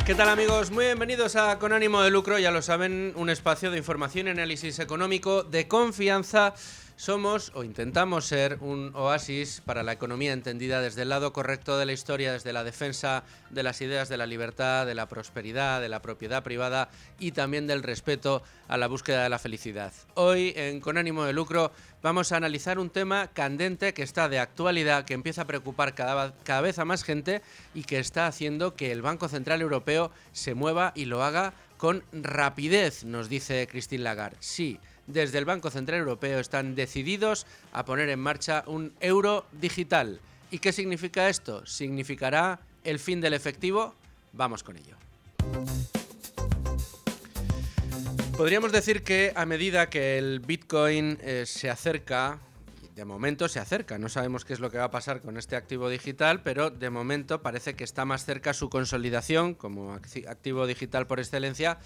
¿Qué tal, amigos? Muy bienvenidos a Con Ánimo de Lucro, ya lo saben, un espacio de información y análisis económico de confianza. Somos, o intentamos ser, un oasis para la economía entendida desde el lado correcto de la historia, desde la defensa de las ideas de la libertad, de la prosperidad, de la propiedad privada y también del respeto a la búsqueda de la felicidad. Hoy, en Con Ánimo de Lucro, vamos a analizar un tema candente que está de actualidad, que empieza a preocupar cada vez a más gente y que está haciendo que el Banco Central Europeo se mueva y lo haga con rapidez, nos dice Christine Lagarde. Sí, desde el Banco Central Europeo están decididos a poner en marcha un euro digital. ¿Y qué significa esto? ¿Significará el fin del efectivo? Vamos con ello. Podríamos decir que a medida que el Bitcoin se acerca, de momento se acerca, no sabemos qué es lo que va a pasar con este activo digital, pero de momento parece que está más cerca su consolidación como activo digital por excelencia,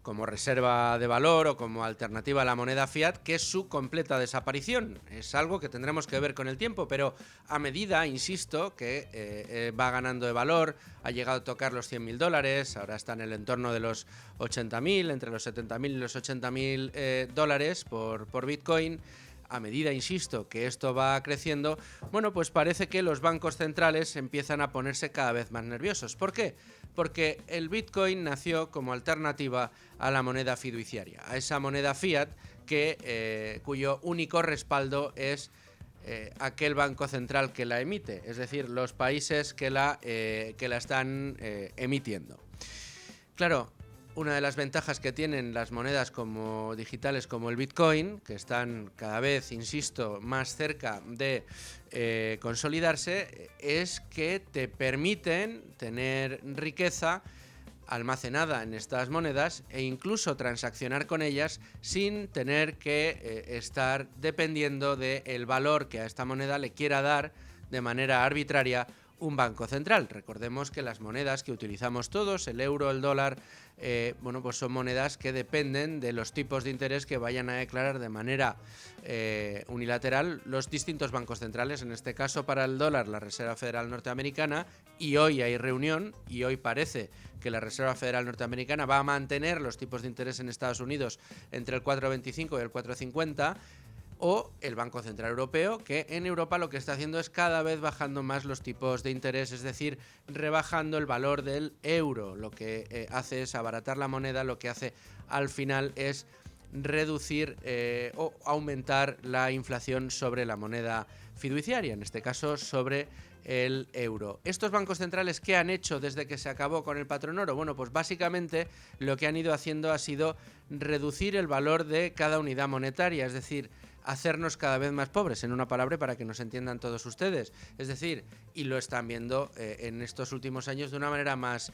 como reserva de valor o como alternativa a la moneda fiat, que es su completa desaparición. Es algo que tendremos que ver con el tiempo, pero a medida, insisto, que va ganando de valor, ha llegado a tocar los $100.000, ahora está en el entorno de los 80.000, entre los 70.000 y los 80.000 dólares por Bitcoin. A medida, insisto, que esto va creciendo, bueno, pues parece que los bancos centrales empiezan a ponerse cada vez más nerviosos. ¿Por qué? Porque el Bitcoin nació como alternativa a la moneda fiduciaria, a esa moneda fiat cuyo único respaldo es aquel banco central que la emite, es decir, los países que la están emitiendo. Claro, una de las ventajas que tienen las monedas como digitales como el Bitcoin, que están cada vez, insisto, más cerca de consolidarse, es que te permiten tener riqueza almacenada en estas monedas e incluso transaccionar con ellas sin tener que estar dependiendo del valor que a esta moneda le quiera dar de manera arbitraria un banco central. Recordemos que las monedas que utilizamos todos, el euro, el dólar, bueno, pues son monedas que dependen de los tipos de interés que vayan a declarar de manera unilateral los distintos bancos centrales. En este caso, para el dólar, la Reserva Federal Norteamericana, y hoy hay reunión, y hoy parece que la Reserva Federal Norteamericana va a mantener los tipos de interés en Estados Unidos entre el 4,25 y el 4,50, o el Banco Central Europeo, que en Europa lo que está haciendo es cada vez bajando más los tipos de interés, es decir, rebajando el valor del euro. Lo que hace es abaratar la moneda, lo que hace al final es reducir o aumentar la inflación sobre la moneda fiduciaria, en este caso sobre el euro. ¿Estos bancos centrales qué han hecho desde que se acabó con el patrón oro? Bueno, pues básicamente lo que han ido haciendo ha sido reducir el valor de cada unidad monetaria, es decir, hacernos cada vez más pobres, en una palabra, para que nos entiendan todos ustedes. Es decir, y lo están viendo en estos últimos años de una manera más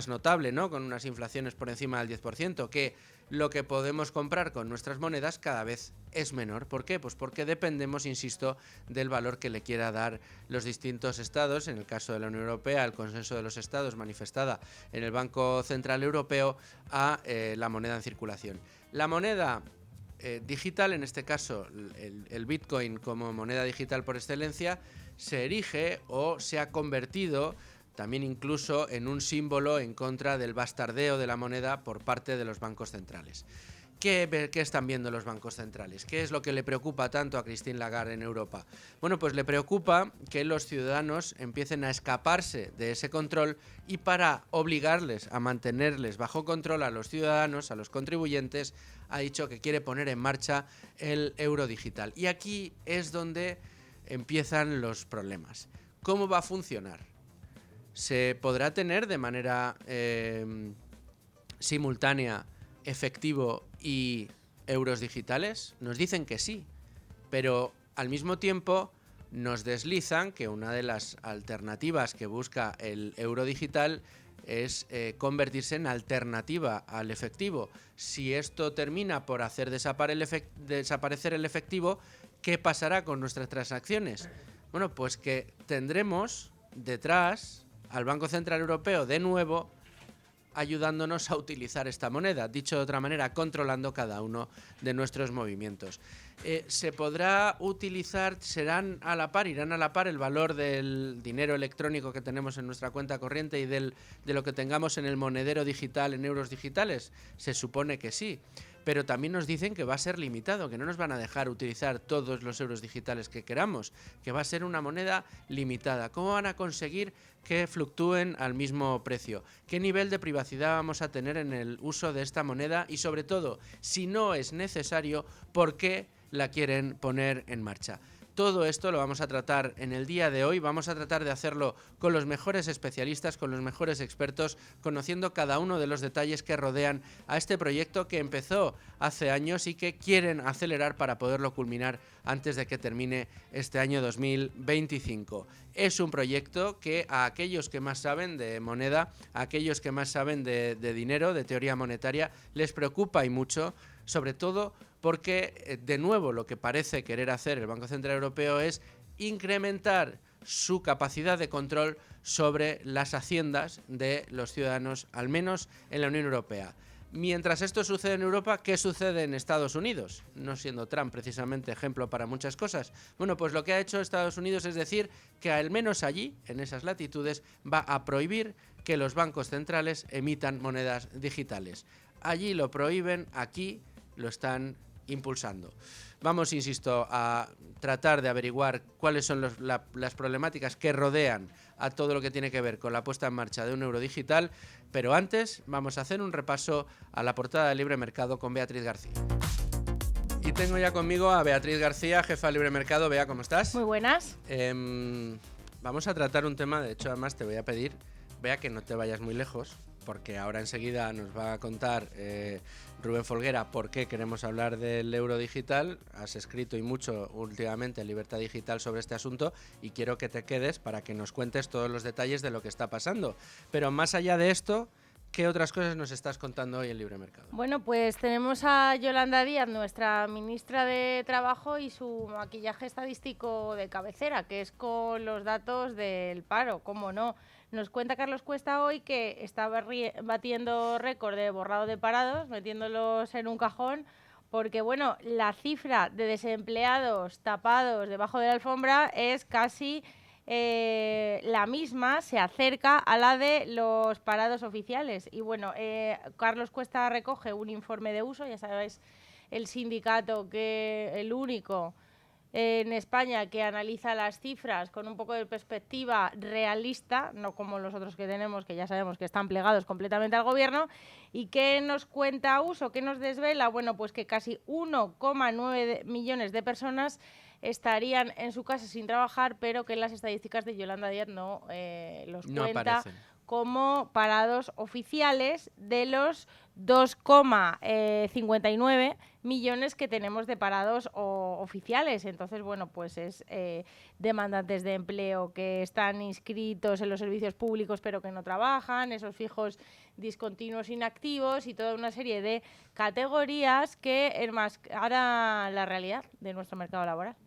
notable, ¿no? Con unas inflaciones por encima del 10%, que lo que podemos comprar con nuestras monedas cada vez es menor. ¿Por qué? Pues porque dependemos, insisto, del valor que le quiera dar los distintos estados. En el caso de la Unión Europea, el consenso de los estados manifestada en el Banco Central Europeo a la moneda en circulación. La moneda digital, en este caso el Bitcoin como moneda digital por excelencia, se erige o se ha convertido también incluso en un símbolo en contra del bastardeo de la moneda por parte de los bancos centrales. ¿Qué están viendo los bancos centrales? ¿Qué es lo que le preocupa tanto a Christine Lagarde en Europa? Bueno, pues le preocupa que los ciudadanos empiecen a escaparse de ese control, y para obligarles a mantenerles bajo control a los ciudadanos, a los contribuyentes, ha dicho que quiere poner en marcha el euro digital. Y aquí es donde empiezan los problemas. ¿Cómo va a funcionar? ¿Se podrá tener de manera simultánea efectivo y euros digitales? Nos dicen que sí, pero al mismo tiempo nos deslizan que una de las alternativas que busca el euro digital es convertirse en alternativa al efectivo. Si esto termina por hacer desaparecer el efectivo, ¿qué pasará con nuestras transacciones? Bueno, pues que tendremos detrás al Banco Central Europeo de nuevo ayudándonos a utilizar esta moneda, dicho de otra manera, controlando cada uno de nuestros movimientos. Se podrá utilizar, irán a la par el valor del dinero electrónico que tenemos en nuestra cuenta corriente y de lo que tengamos en el monedero digital, en euros digitales. Se supone que sí, pero también nos dicen que va a ser limitado, que no nos van a dejar utilizar todos los euros digitales que queramos, que va a ser una moneda limitada. ¿Cómo van a conseguir que fluctúen al mismo precio? ¿Qué nivel de privacidad vamos a tener en el uso de esta moneda? Y sobre todo, si no es necesario, ¿por qué la quieren poner en marcha? Todo esto lo vamos a tratar en el día de hoy, vamos a tratar de hacerlo con los mejores especialistas, con los mejores expertos, conociendo cada uno de los detalles que rodean a este proyecto que empezó hace años y que quieren acelerar para poderlo culminar antes de que termine este año 2025. Es un proyecto que a aquellos que más saben de moneda, a aquellos que más saben de dinero, de teoría monetaria, les preocupa y mucho, sobre todo porque, de nuevo, lo que parece querer hacer el Banco Central Europeo es incrementar su capacidad de control sobre las haciendas de los ciudadanos, al menos en la Unión Europea. Mientras esto sucede en Europa, ¿qué sucede en Estados Unidos? No siendo Trump precisamente ejemplo para muchas cosas. Bueno, pues lo que ha hecho Estados Unidos es decir que al menos allí, en esas latitudes, va a prohibir que los bancos centrales emitan monedas digitales. Allí lo prohíben, aquí lo están impulsando. Vamos, insisto, a tratar de averiguar cuáles son las problemáticas que rodean a todo lo que tiene que ver con la puesta en marcha de un euro digital, pero antes vamos a hacer un repaso a la portada de Libre Mercado con Beatriz García. Y tengo ya conmigo a Beatriz García, jefa de Libre Mercado. Bea, ¿cómo estás? Muy buenas. Vamos a tratar un tema, de hecho, además te voy a pedir, Bea, que no te vayas muy lejos, porque ahora enseguida nos va a contar Rubén Folguera por qué queremos hablar del euro digital. Has escrito y mucho últimamente en Libertad Digital sobre este asunto y quiero que te quedes para que nos cuentes todos los detalles de lo que está pasando. Pero más allá de esto, ¿qué otras cosas nos estás contando hoy en Libre Mercado? Bueno, pues tenemos a Yolanda Díaz, nuestra ministra de Trabajo, y su maquillaje estadístico de cabecera, que es con los datos del paro, cómo no. Nos cuenta Carlos Cuesta hoy que está batiendo récord de borrado de parados, metiéndolos en un cajón, porque bueno, la cifra de desempleados tapados debajo de la alfombra es casi la misma, se acerca a la de los parados oficiales. Y bueno, Carlos Cuesta recoge un informe de uso, ya sabéis, el sindicato que el único en España que analiza las cifras con un poco de perspectiva realista, no como los otros que tenemos, que ya sabemos que están plegados completamente al gobierno. ¿Y qué nos cuenta Uso? ¿Qué nos desvela? Bueno, pues que casi 1,9 millones de personas estarían en su casa sin trabajar, pero que en las estadísticas de Yolanda Díaz no los cuenta aparecen como parados oficiales de los 2,59 millones que tenemos de parados oficiales. Entonces, bueno, pues es demandantes de empleo que están inscritos en los servicios públicos pero que no trabajan, esos fijos discontinuos inactivos y toda una serie de categorías que enmascaran la realidad de nuestro mercado laboral.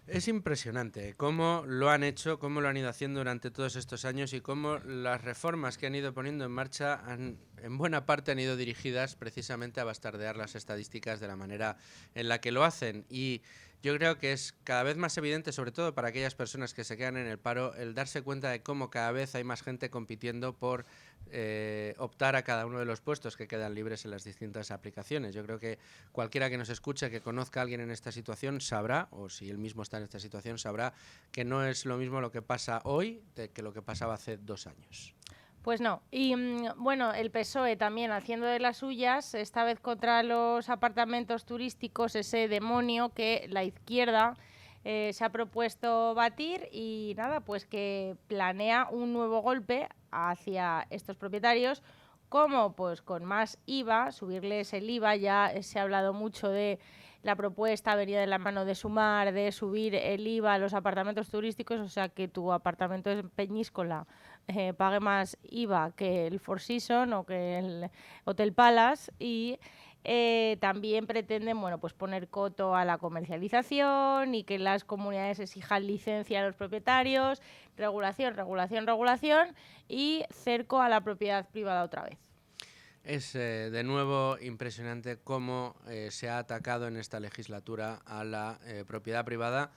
Es impresionante cómo lo han hecho, cómo lo han ido haciendo durante todos estos años y cómo las reformas que han ido poniendo en marcha en buena parte han ido dirigidas precisamente a bastardear las estadísticas de la manera en la que lo hacen. Y yo creo que es cada vez más evidente, sobre todo para aquellas personas que se quedan en el paro, el darse cuenta de cómo cada vez hay más gente compitiendo por optar a cada uno de los puestos que quedan libres en las distintas aplicaciones. Yo creo que cualquiera que nos escuche, que conozca a alguien en esta situación, sabrá, o si él mismo está en esta situación, sabrá que no es lo mismo lo que pasa hoy que lo que pasaba hace 2 años. Pues no. Y bueno, el PSOE también haciendo de las suyas, esta vez contra los apartamentos turísticos, ese demonio que la izquierda se ha propuesto batir, y nada, pues que planea un nuevo golpe hacia estos propietarios, como pues con más IVA, subirles el IVA. Ya se ha hablado mucho de la propuesta, venía de la mano de Sumar, de subir el IVA a los apartamentos turísticos, o sea que tu apartamento en Peñíscola pague más IVA que el Four Seasons o que el Hotel Palace. Y también pretenden, bueno, pues poner coto a la comercialización y que las comunidades exijan licencia a los propietarios, regulación, regulación, regulación y cerco a la propiedad privada otra vez. Es de nuevo impresionante cómo se ha atacado en esta legislatura a la propiedad privada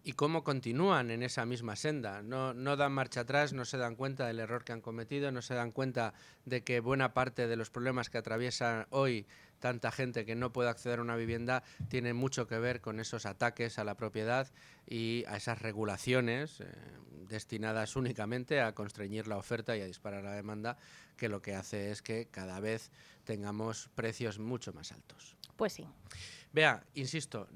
y cómo continúan en esa misma senda. No dan marcha atrás, no se dan cuenta del error que han cometido, no se dan cuenta de que buena parte de los problemas que atraviesan hoy tanta gente que no puede acceder a una vivienda tiene mucho que ver con esos ataques a la propiedad y a esas regulaciones destinadas únicamente a constreñir la oferta y a disparar la demanda, que lo que hace es que cada vez tengamos precios mucho más altos. Pues sí. Bea, insisto,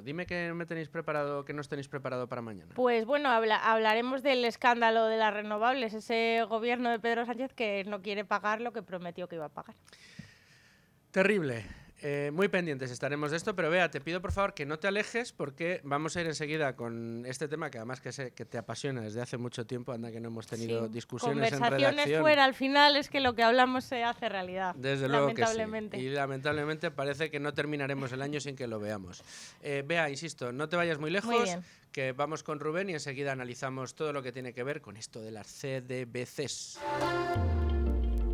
dime que me tenéis preparado, que no os tenéis preparado para mañana. Pues bueno, hablaremos del escándalo de las renovables, ese gobierno de Pedro Sánchez que no quiere pagar lo que prometió que iba a pagar. Terrible. Muy pendientes estaremos de esto, pero Bea, te pido por favor que no te alejes porque vamos a ir enseguida con este tema que además que sé que te apasiona desde hace mucho tiempo, anda que no hemos tenido discusiones en redacción. Conversaciones fuera, al final es que lo que hablamos se hace realidad. Desde luego que sí. Y lamentablemente parece que no terminaremos el año sin que lo veamos. Bea, insisto, no te vayas muy lejos, muy que vamos con Rubén y enseguida analizamos todo lo que tiene que ver con esto de las CDBCs.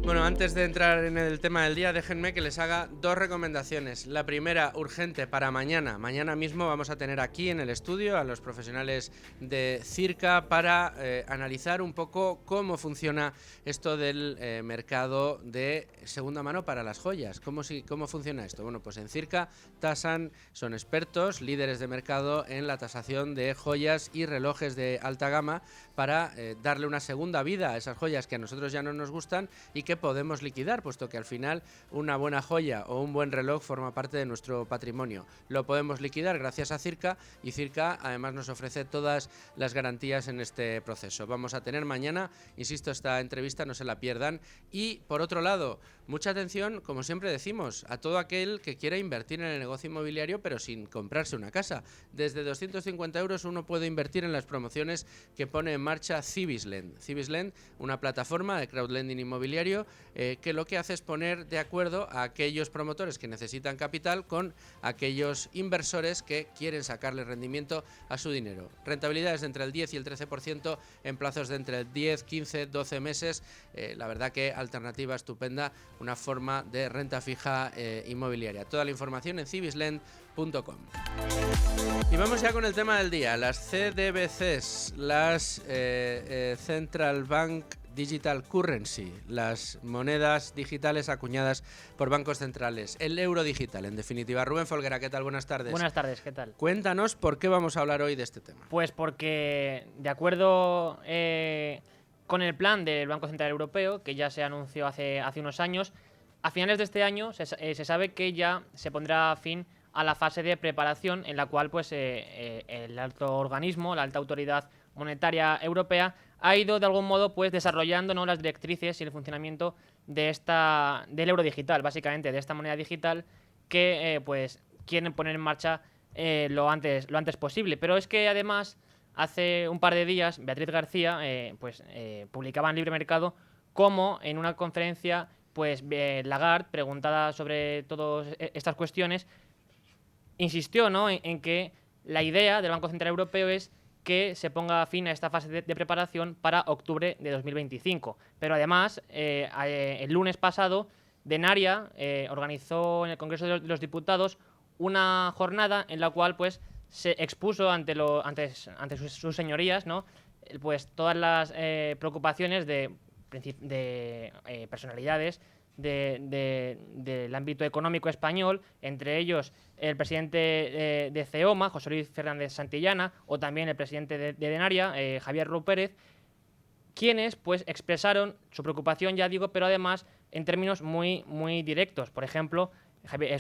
Bueno, antes de entrar en el tema del día, déjenme que les haga dos recomendaciones. La primera, urgente, para mañana. Mañana mismo vamos a tener aquí en el estudio a los profesionales de Circa para analizar un poco cómo funciona esto del mercado de segunda mano para las joyas. ¿Cómo funciona esto? Bueno, pues en Circa tasan, son expertos, líderes de mercado en la tasación de joyas y relojes de alta gama para darle una segunda vida a esas joyas que a nosotros ya no nos gustan y que podemos liquidar, puesto que al final una buena joya o un buen reloj forma parte de nuestro patrimonio. Lo podemos liquidar gracias a Circa y Circa además nos ofrece todas las garantías en este proceso. Vamos a tener mañana, insisto, esta entrevista, no se la pierdan. Y por otro lado, mucha atención, como siempre decimos, a todo aquel que quiera invertir en el negocio inmobiliario pero sin comprarse una casa. Desde 250 euros uno puede invertir en las promociones que pone en marcha Cibislend. Cibislend, una plataforma de crowdlending inmobiliario que lo que hace es poner de acuerdo a aquellos promotores que necesitan capital con aquellos inversores que quieren sacarle rendimiento a su dinero. Rentabilidades de entre el 10 y el 13% en plazos de entre 10, 15, 12 meses. La verdad que alternativa estupenda, una forma de renta fija inmobiliaria. Toda la información en cibislend.com. Y vamos ya con el tema del día, las CDBCs, las Central Bank Digital Currency, las monedas digitales acuñadas por bancos centrales, el euro digital, en definitiva. Rubén Folguera, ¿qué tal? Buenas tardes. Buenas tardes, ¿qué tal? Cuéntanos por qué vamos a hablar hoy de este tema. Pues porque, de acuerdo con el plan del Banco Central Europeo, que ya se anunció hace unos años, a finales de este año se sabe que ya se pondrá fin a la fase de preparación en la cual pues, el alto organismo, la alta autoridad monetaria europea, ha ido de algún modo pues desarrollando, ¿no?, las directrices y el funcionamiento de del euro digital, básicamente de esta moneda digital que pues quieren poner en marcha lo antes posible. Pero es que además hace un par de días Beatriz García publicaba en Libre Mercado cómo en una conferencia pues Lagarde, preguntada sobre todas estas cuestiones, insistió, ¿no?, en que la idea del Banco Central Europeo es que se ponga fin a esta fase de preparación para octubre de 2025. Pero además, el lunes pasado, Denaria organizó en el Congreso de los Diputados una jornada en la cual pues, se expuso ante sus señorías, ¿no?, pues, todas las preocupaciones de personalidades del ámbito económico español, entre ellos el presidente de CEOMA, José Luis Fernández Santillana, o también el presidente de Denaria, Javier Rou Pérez, quienes pues expresaron su preocupación, ya digo, pero además en términos muy, muy directos. Por ejemplo,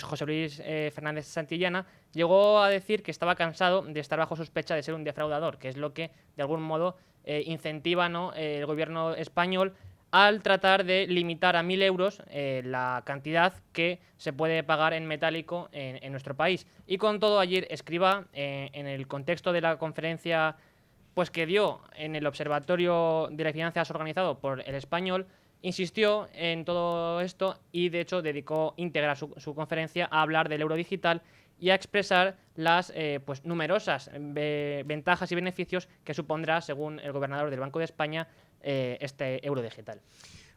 José Luis Fernández Santillana llegó a decir que estaba cansado de estar bajo sospecha de ser un defraudador, que es lo que de algún modo incentiva, ¿no?, el gobierno español al tratar de limitar a 1.000 euros la cantidad que se puede pagar en metálico en nuestro país. Y con todo, ayer Escrivá, en el contexto de la conferencia pues, que dio en el Observatorio de las Finanzas organizado por El Español, insistió en todo esto y de hecho dedicó íntegra su conferencia a hablar del euro digital y a expresar las pues numerosas ventajas y beneficios que supondrá, según el gobernador del Banco de España, este euro digital.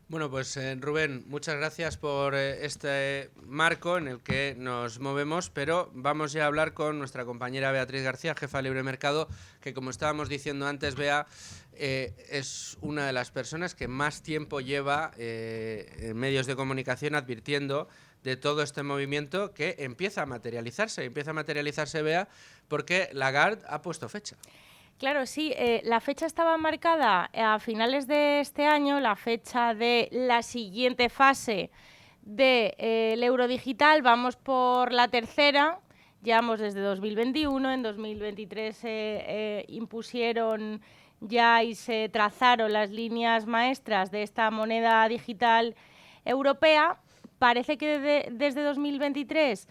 Bueno, pues Rubén, muchas gracias por este marco en el que nos movemos, pero vamos ya a hablar con nuestra compañera Beatriz García, jefa de Libre Mercado, que como estábamos diciendo antes, Bea, es una de las personas que más tiempo lleva en medios de comunicación advirtiendo de todo este movimiento que empieza a materializarse, Bea, porque Lagarde ha puesto fecha. Claro, sí, la fecha estaba marcada a finales de este año, la fecha de la siguiente fase del euro digital. Vamos por la tercera, llevamos desde 2021, en 2023 se impusieron ya y se trazaron las líneas maestras de esta moneda digital europea. Parece que desde 2023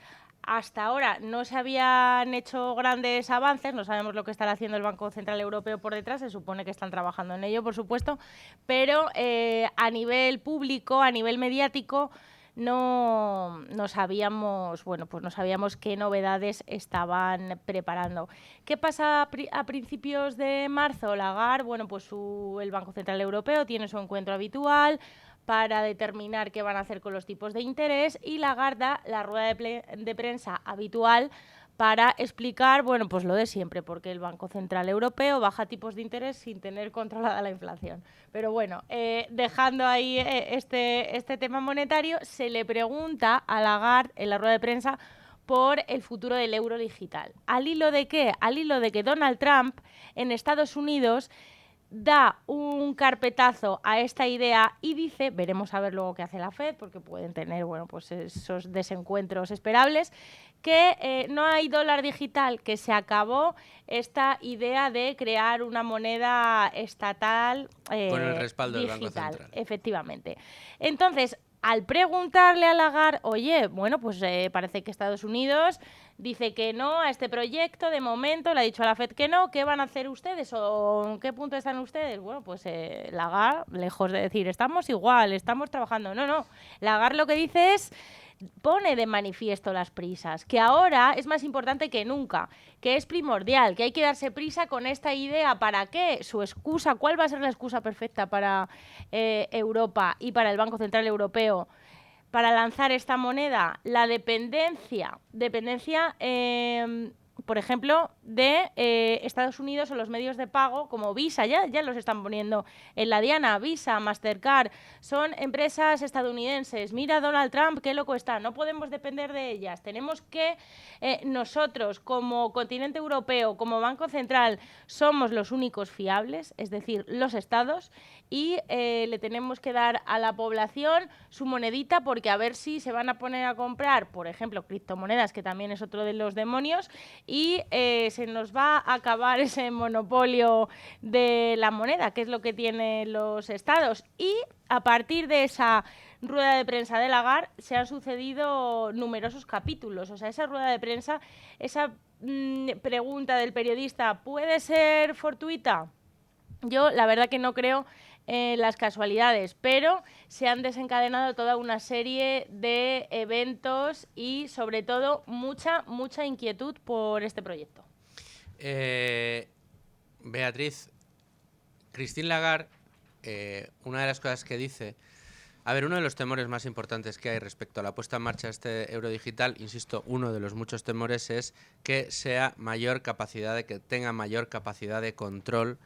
hasta ahora no se habían hecho grandes avances, no sabemos lo que estará haciendo el Banco Central Europeo por detrás, se supone que están trabajando en ello, por supuesto, pero a nivel público, a nivel mediático, no sabíamos, bueno, pues no sabíamos qué novedades estaban preparando. ¿Qué pasa a principios de marzo? Lagarde, bueno, pues el Banco Central Europeo tiene su encuentro habitual para determinar qué van a hacer con los tipos de interés, y Lagarde da la rueda de prensa habitual para explicar, bueno, pues lo de siempre, porque el Banco Central Europeo baja tipos de interés sin tener controlada la inflación. Pero bueno, dejando ahí este tema monetario, se le pregunta a Lagarde en la rueda de prensa por el futuro del euro digital. ¿Al hilo de qué? Al hilo de que Donald Trump en Estados Unidos da un carpetazo a esta idea y dice, veremos a ver luego qué hace la Fed, porque pueden tener, bueno, pues esos desencuentros esperables, que no hay dólar digital, que se acabó esta idea de crear una moneda estatal con el respaldo digital, del Banco Central. Efectivamente. Entonces, al preguntarle a Lagarde, oye, bueno, pues parece que Estados Unidos dice que no a este proyecto, de momento le ha dicho a la FED que no, ¿qué van a hacer ustedes o en qué punto están ustedes? Bueno, pues Lagarde, lejos de decir, estamos igual, estamos trabajando, no, Lagarde lo que dice es, pone de manifiesto las prisas, que ahora es más importante que nunca, que es primordial, que hay que darse prisa con esta idea. ¿Para qué? Su excusa, ¿cuál va a ser la excusa perfecta para Europa y para el Banco Central Europeo para lanzar esta moneda? La dependencia, por ejemplo, de Estados Unidos o los medios de pago como Visa, ya los están poniendo en la diana. Visa, Mastercard, son empresas estadounidenses. Mira Donald Trump, qué loco está, no podemos depender de ellas. Tenemos que nosotros, como continente europeo, como Banco Central, somos los únicos fiables, es decir, los estados, y le tenemos que dar a la población su monedita, porque a ver si se van a poner a comprar, por ejemplo, criptomonedas, que también es otro de los demonios, y se nos va a acabar ese monopolio de la moneda, que es lo que tienen los estados. Y a partir de esa rueda de prensa de Lagarde se han sucedido numerosos capítulos. O sea, esa rueda de prensa, esa pregunta del periodista, ¿puede ser fortuita? Yo la verdad que no creo las casualidades, pero se han desencadenado toda una serie de eventos y sobre todo mucha inquietud por este proyecto. Beatriz, Christine Lagarde, una de las cosas que dice, a ver, uno de los temores más importantes que hay respecto a la puesta en marcha de este euro digital, insisto, uno de los muchos temores es que sea mayor capacidad, que tenga mayor capacidad de control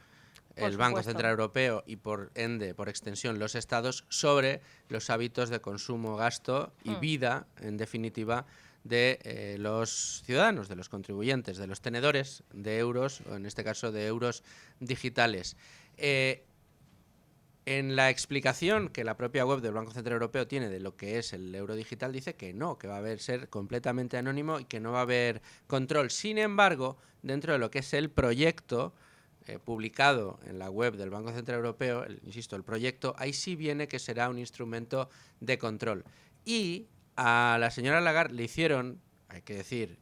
el Banco Central Europeo y por ende, por extensión, los estados sobre los hábitos de consumo, gasto y vida, en definitiva, de los ciudadanos, de los contribuyentes, de los tenedores de euros, o en este caso de euros digitales. En la explicación que la propia web del Banco Central Europeo tiene de lo que es el euro digital, dice que no, que va a ser completamente anónimo y que no va a haber control. Sin embargo, dentro de lo que es el proyecto publicado en la web del Banco Central Europeo, insisto, el proyecto, ahí sí viene que será un instrumento de control. Y a la señora Lagarde le hicieron, hay que decir,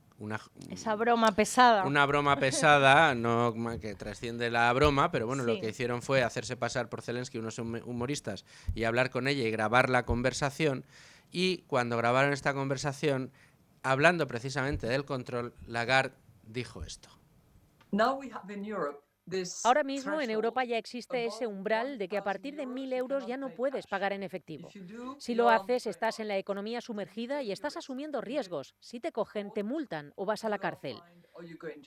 esa broma pesada. Una broma pesada, no que trasciende la broma, pero bueno, Sí. lo que hicieron fue hacerse pasar por Zelensky unos humoristas y hablar con ella y grabar la conversación. Y cuando grabaron esta conversación, hablando precisamente del control, Lagarde dijo esto. Ahora mismo en Europa ya existe ese umbral de que a partir de 1.000 euros ya no puedes pagar en efectivo. Si lo haces, estás en la economía sumergida y estás asumiendo riesgos. Si te cogen, te multan o vas a la cárcel.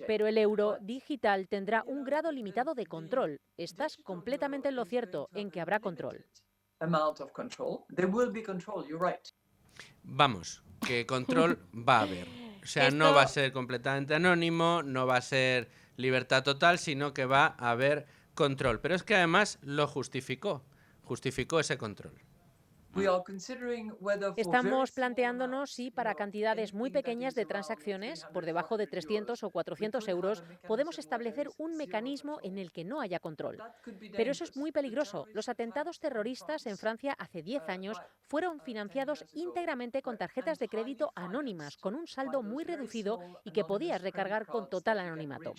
Pero el euro digital tendrá un grado limitado de control. Estás completamente en lo cierto, en que habrá control. Vamos, que control va a haber. O sea, no Esto- va a ser completamente anónimo, no va a ser libertad total, sino que va a haber control. Pero es que además lo justificó ese control. Estamos planteándonos si para cantidades muy pequeñas de transacciones, por debajo de 300 o 400 euros, podemos establecer un mecanismo en el que no haya control. Pero eso es muy peligroso. Los atentados terroristas en Francia hace 10 años fueron financiados íntegramente con tarjetas de crédito anónimas, con un saldo muy reducido y que podías recargar con total anonimato.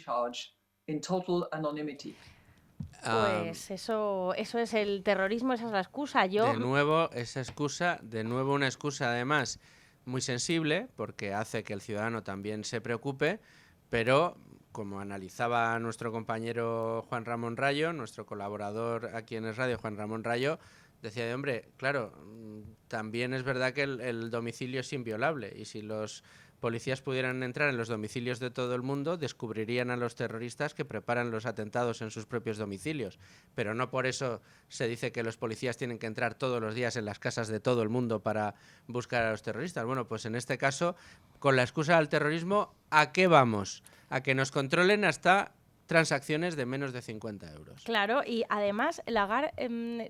Pues eso es el terrorismo, esa es la excusa. De nuevo, esa excusa, de nuevo una excusa además muy sensible, porque hace que el ciudadano también se preocupe, pero como analizaba nuestro compañero Juan Ramón Rayo, nuestro colaborador aquí en Es Radio, Juan Ramón Rayo, decía de, hombre, claro, también es verdad que el domicilio es inviolable, y si los policías pudieran entrar en los domicilios de todo el mundo, descubrirían a los terroristas que preparan los atentados en sus propios domicilios. Pero no por eso se dice que los policías tienen que entrar todos los días en las casas de todo el mundo para buscar a los terroristas. Bueno, pues en este caso, con la excusa del terrorismo, ¿a qué vamos? A que nos controlen hasta transacciones de menos de 50 euros. Claro, y además Lagarde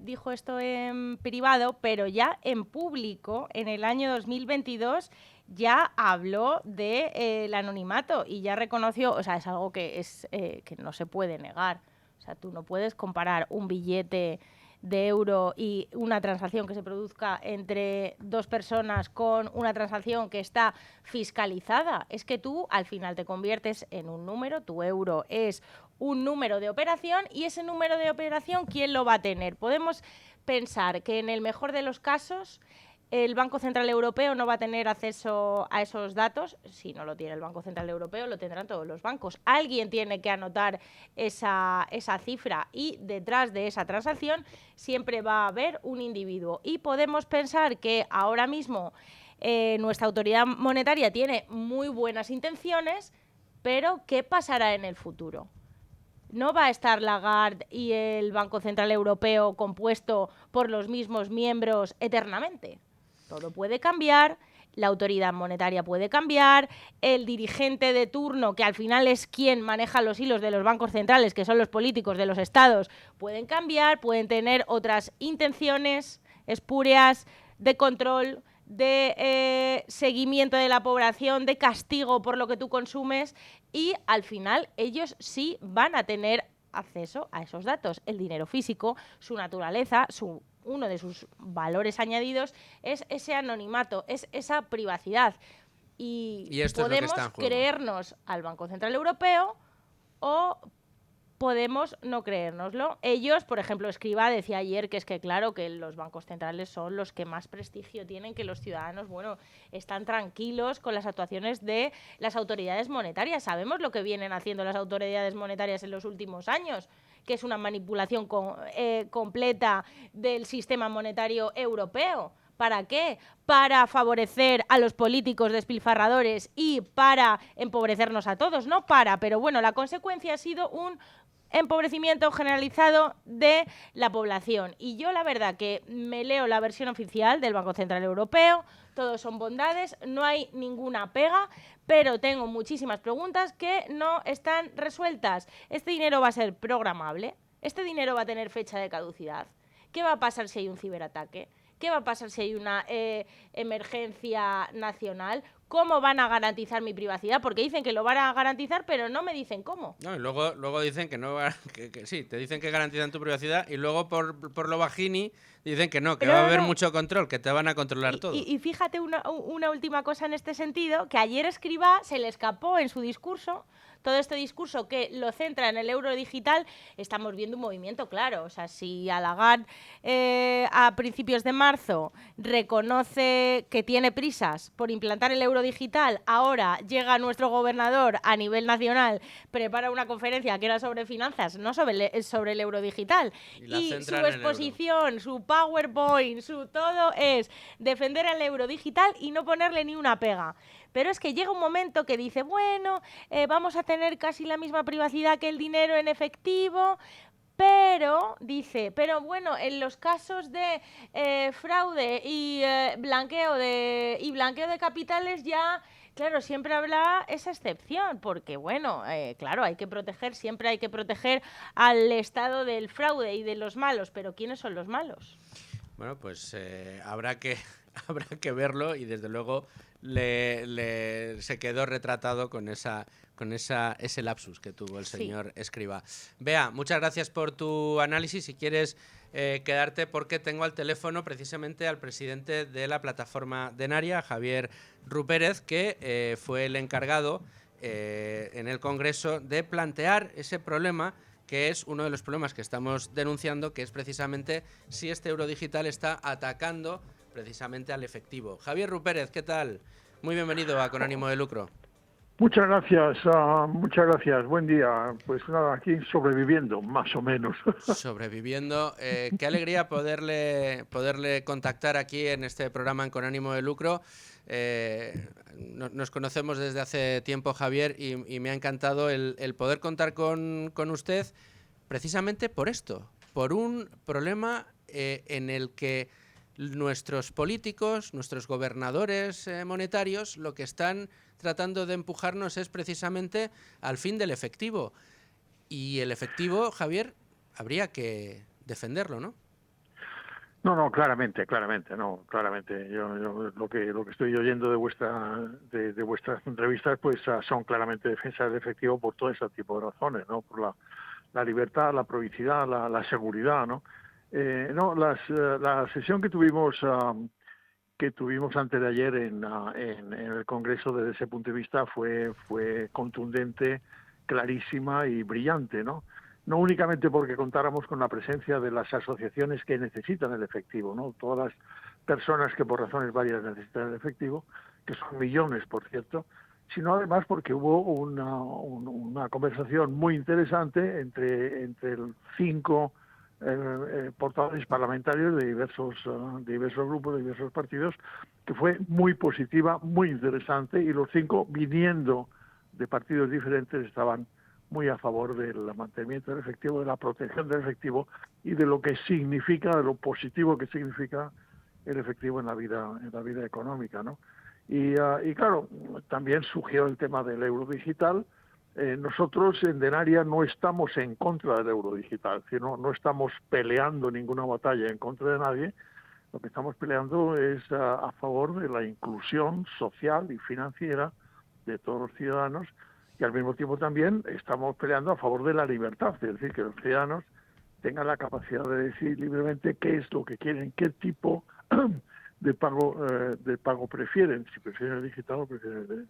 dijo esto en privado, pero ya en público, en el año 2022, ya habló del anonimato y ya reconoció, o sea, es algo que no se puede negar. O sea, tú no puedes comparar un billete de euro y una transacción que se produzca entre dos personas con una transacción que está fiscalizada. Es que tú al final te conviertes en un número, tu euro es un número de operación y ese número de operación, ¿quién lo va a tener? Podemos pensar que en el mejor de los casos el Banco Central Europeo no va a tener acceso a esos datos. Si no lo tiene el Banco Central Europeo, lo tendrán todos los bancos. Alguien tiene que anotar esa cifra y detrás de esa transacción siempre va a haber un individuo. Y podemos pensar que ahora mismo nuestra autoridad monetaria tiene muy buenas intenciones, pero ¿qué pasará en el futuro? No va a estar Lagarde y el Banco Central Europeo compuesto por los mismos miembros eternamente. Todo puede cambiar, la autoridad monetaria puede cambiar, el dirigente de turno, que al final es quien maneja los hilos de los bancos centrales, que son los políticos de los estados, pueden cambiar, pueden tener otras intenciones espurias de control, de seguimiento de la población, de castigo por lo que tú consumes, y al final ellos sí van a tener acceso a esos datos. El dinero físico, su naturaleza, uno de sus valores añadidos es ese anonimato, es esa privacidad. Y esto podemos es lo que está en juego. creernos al Banco Central Europeo o podemos no creérnoslo. Ellos, por ejemplo, Escrivá decía ayer que es que claro que los bancos centrales son los que más prestigio tienen, que los ciudadanos, bueno, están tranquilos con las actuaciones de las autoridades monetarias. Sabemos lo que vienen haciendo las autoridades monetarias en los últimos años, que es una manipulación completa del sistema monetario europeo. ¿Para qué? Para favorecer a los políticos despilfarradores y para empobrecernos a todos. No para, pero bueno, la consecuencia ha sido un empobrecimiento generalizado de la población. Y yo la verdad que me leo la versión oficial del Banco Central Europeo, todos son bondades, no hay ninguna pega, pero tengo muchísimas preguntas que no están resueltas. ¿Este dinero va a ser programable? ¿Este dinero va a tener fecha de caducidad? ¿Qué va a pasar si hay un ciberataque? ¿Qué va a pasar si hay una emergencia nacional? ¿cómo van a garantizar mi privacidad? Porque dicen que lo van a garantizar, pero no me dicen cómo. No, y luego dicen que no, que sí, te dicen que garantizan tu privacidad y luego por lo bajini dicen que no, que Pero va a no, haber no. mucho control, que te van a controlar todo. Y fíjate una última cosa en este sentido, que ayer Escrivá se le escapó en su discurso, todo este discurso que lo centra en el euro digital. Estamos viendo un movimiento claro. O sea, si a Lagarde a principios de marzo reconoce que tiene prisas por implantar el euro digital, ahora llega nuestro gobernador a nivel nacional, prepara una conferencia que era sobre finanzas, no sobre el euro digital. Y su exposición, su PowerPoint, su todo es defender el euro digital y no ponerle ni una pega. Pero es que llega un momento que dice, bueno, vamos a tener casi la misma privacidad que el dinero en efectivo, pero, dice, pero bueno, en los casos de fraude y blanqueo de capitales ya, claro, siempre habrá esa excepción, porque bueno, claro, siempre hay que proteger al Estado del fraude y de los malos, pero ¿quiénes son los malos? Bueno, pues habrá que verlo y desde luego se quedó retratado con ese lapsus que tuvo el señor Escrivá. Bea, muchas gracias por tu análisis. Si quieres quedarte, porque tengo al teléfono precisamente al presidente de la plataforma Denaria, Javier Rupérez, que fue el encargado en el Congreso de plantear ese problema, que es uno de los problemas que estamos denunciando, que es precisamente si este euro digital está atacando precisamente al efectivo. Javier Rupérez, ¿qué tal? Muy bienvenido a Con Ánimo de Lucro. Muchas gracias. Buen día. Pues nada, aquí sobreviviendo, más o menos. Sobreviviendo. Qué alegría poderle contactar aquí en este programa en Con Ánimo de Lucro. Nos conocemos desde hace tiempo, Javier, y me ha encantado el poder contar con usted precisamente por esto, por un problema en el que nuestros políticos, nuestros gobernadores monetarios, lo que están tratando de empujarnos es precisamente al fin del efectivo. Y el efectivo, Javier, habría que defenderlo, ¿no? No, claramente. Yo lo que estoy oyendo de vuestras entrevistas, pues son claramente defensas del efectivo por todo ese tipo de razones, ¿no? Por la libertad, la provicidad, la seguridad, ¿no? La sesión que tuvimos antes de ayer en el Congreso, desde ese punto de vista, fue contundente, clarísima y brillante, ¿no? No únicamente porque contáramos con la presencia de las asociaciones que necesitan el efectivo, ¿no? Todas las personas que por razones varias necesitan el efectivo, que son millones, por cierto, sino además porque hubo una conversación muy interesante entre 5 portavoces parlamentarios de diversos grupos, de diversos partidos, que fue muy positiva, muy interesante, y los 5, viniendo de partidos diferentes, estaban muy a favor del mantenimiento del efectivo, de la protección del efectivo y de lo que significa, de lo positivo que significa el efectivo en la vida económica, ¿no? Y claro, también surgió el tema del euro digital. Nosotros en Denaria no estamos en contra del euro digital, sino no estamos peleando ninguna batalla en contra de nadie. Lo que estamos peleando es a favor de la inclusión social y financiera de todos los ciudadanos, y al mismo tiempo también estamos peleando a favor de la libertad, es decir, que los ciudadanos tengan la capacidad de decidir libremente qué es lo que quieren, qué tipo de pago prefieren, si prefieren el digital o prefieren el...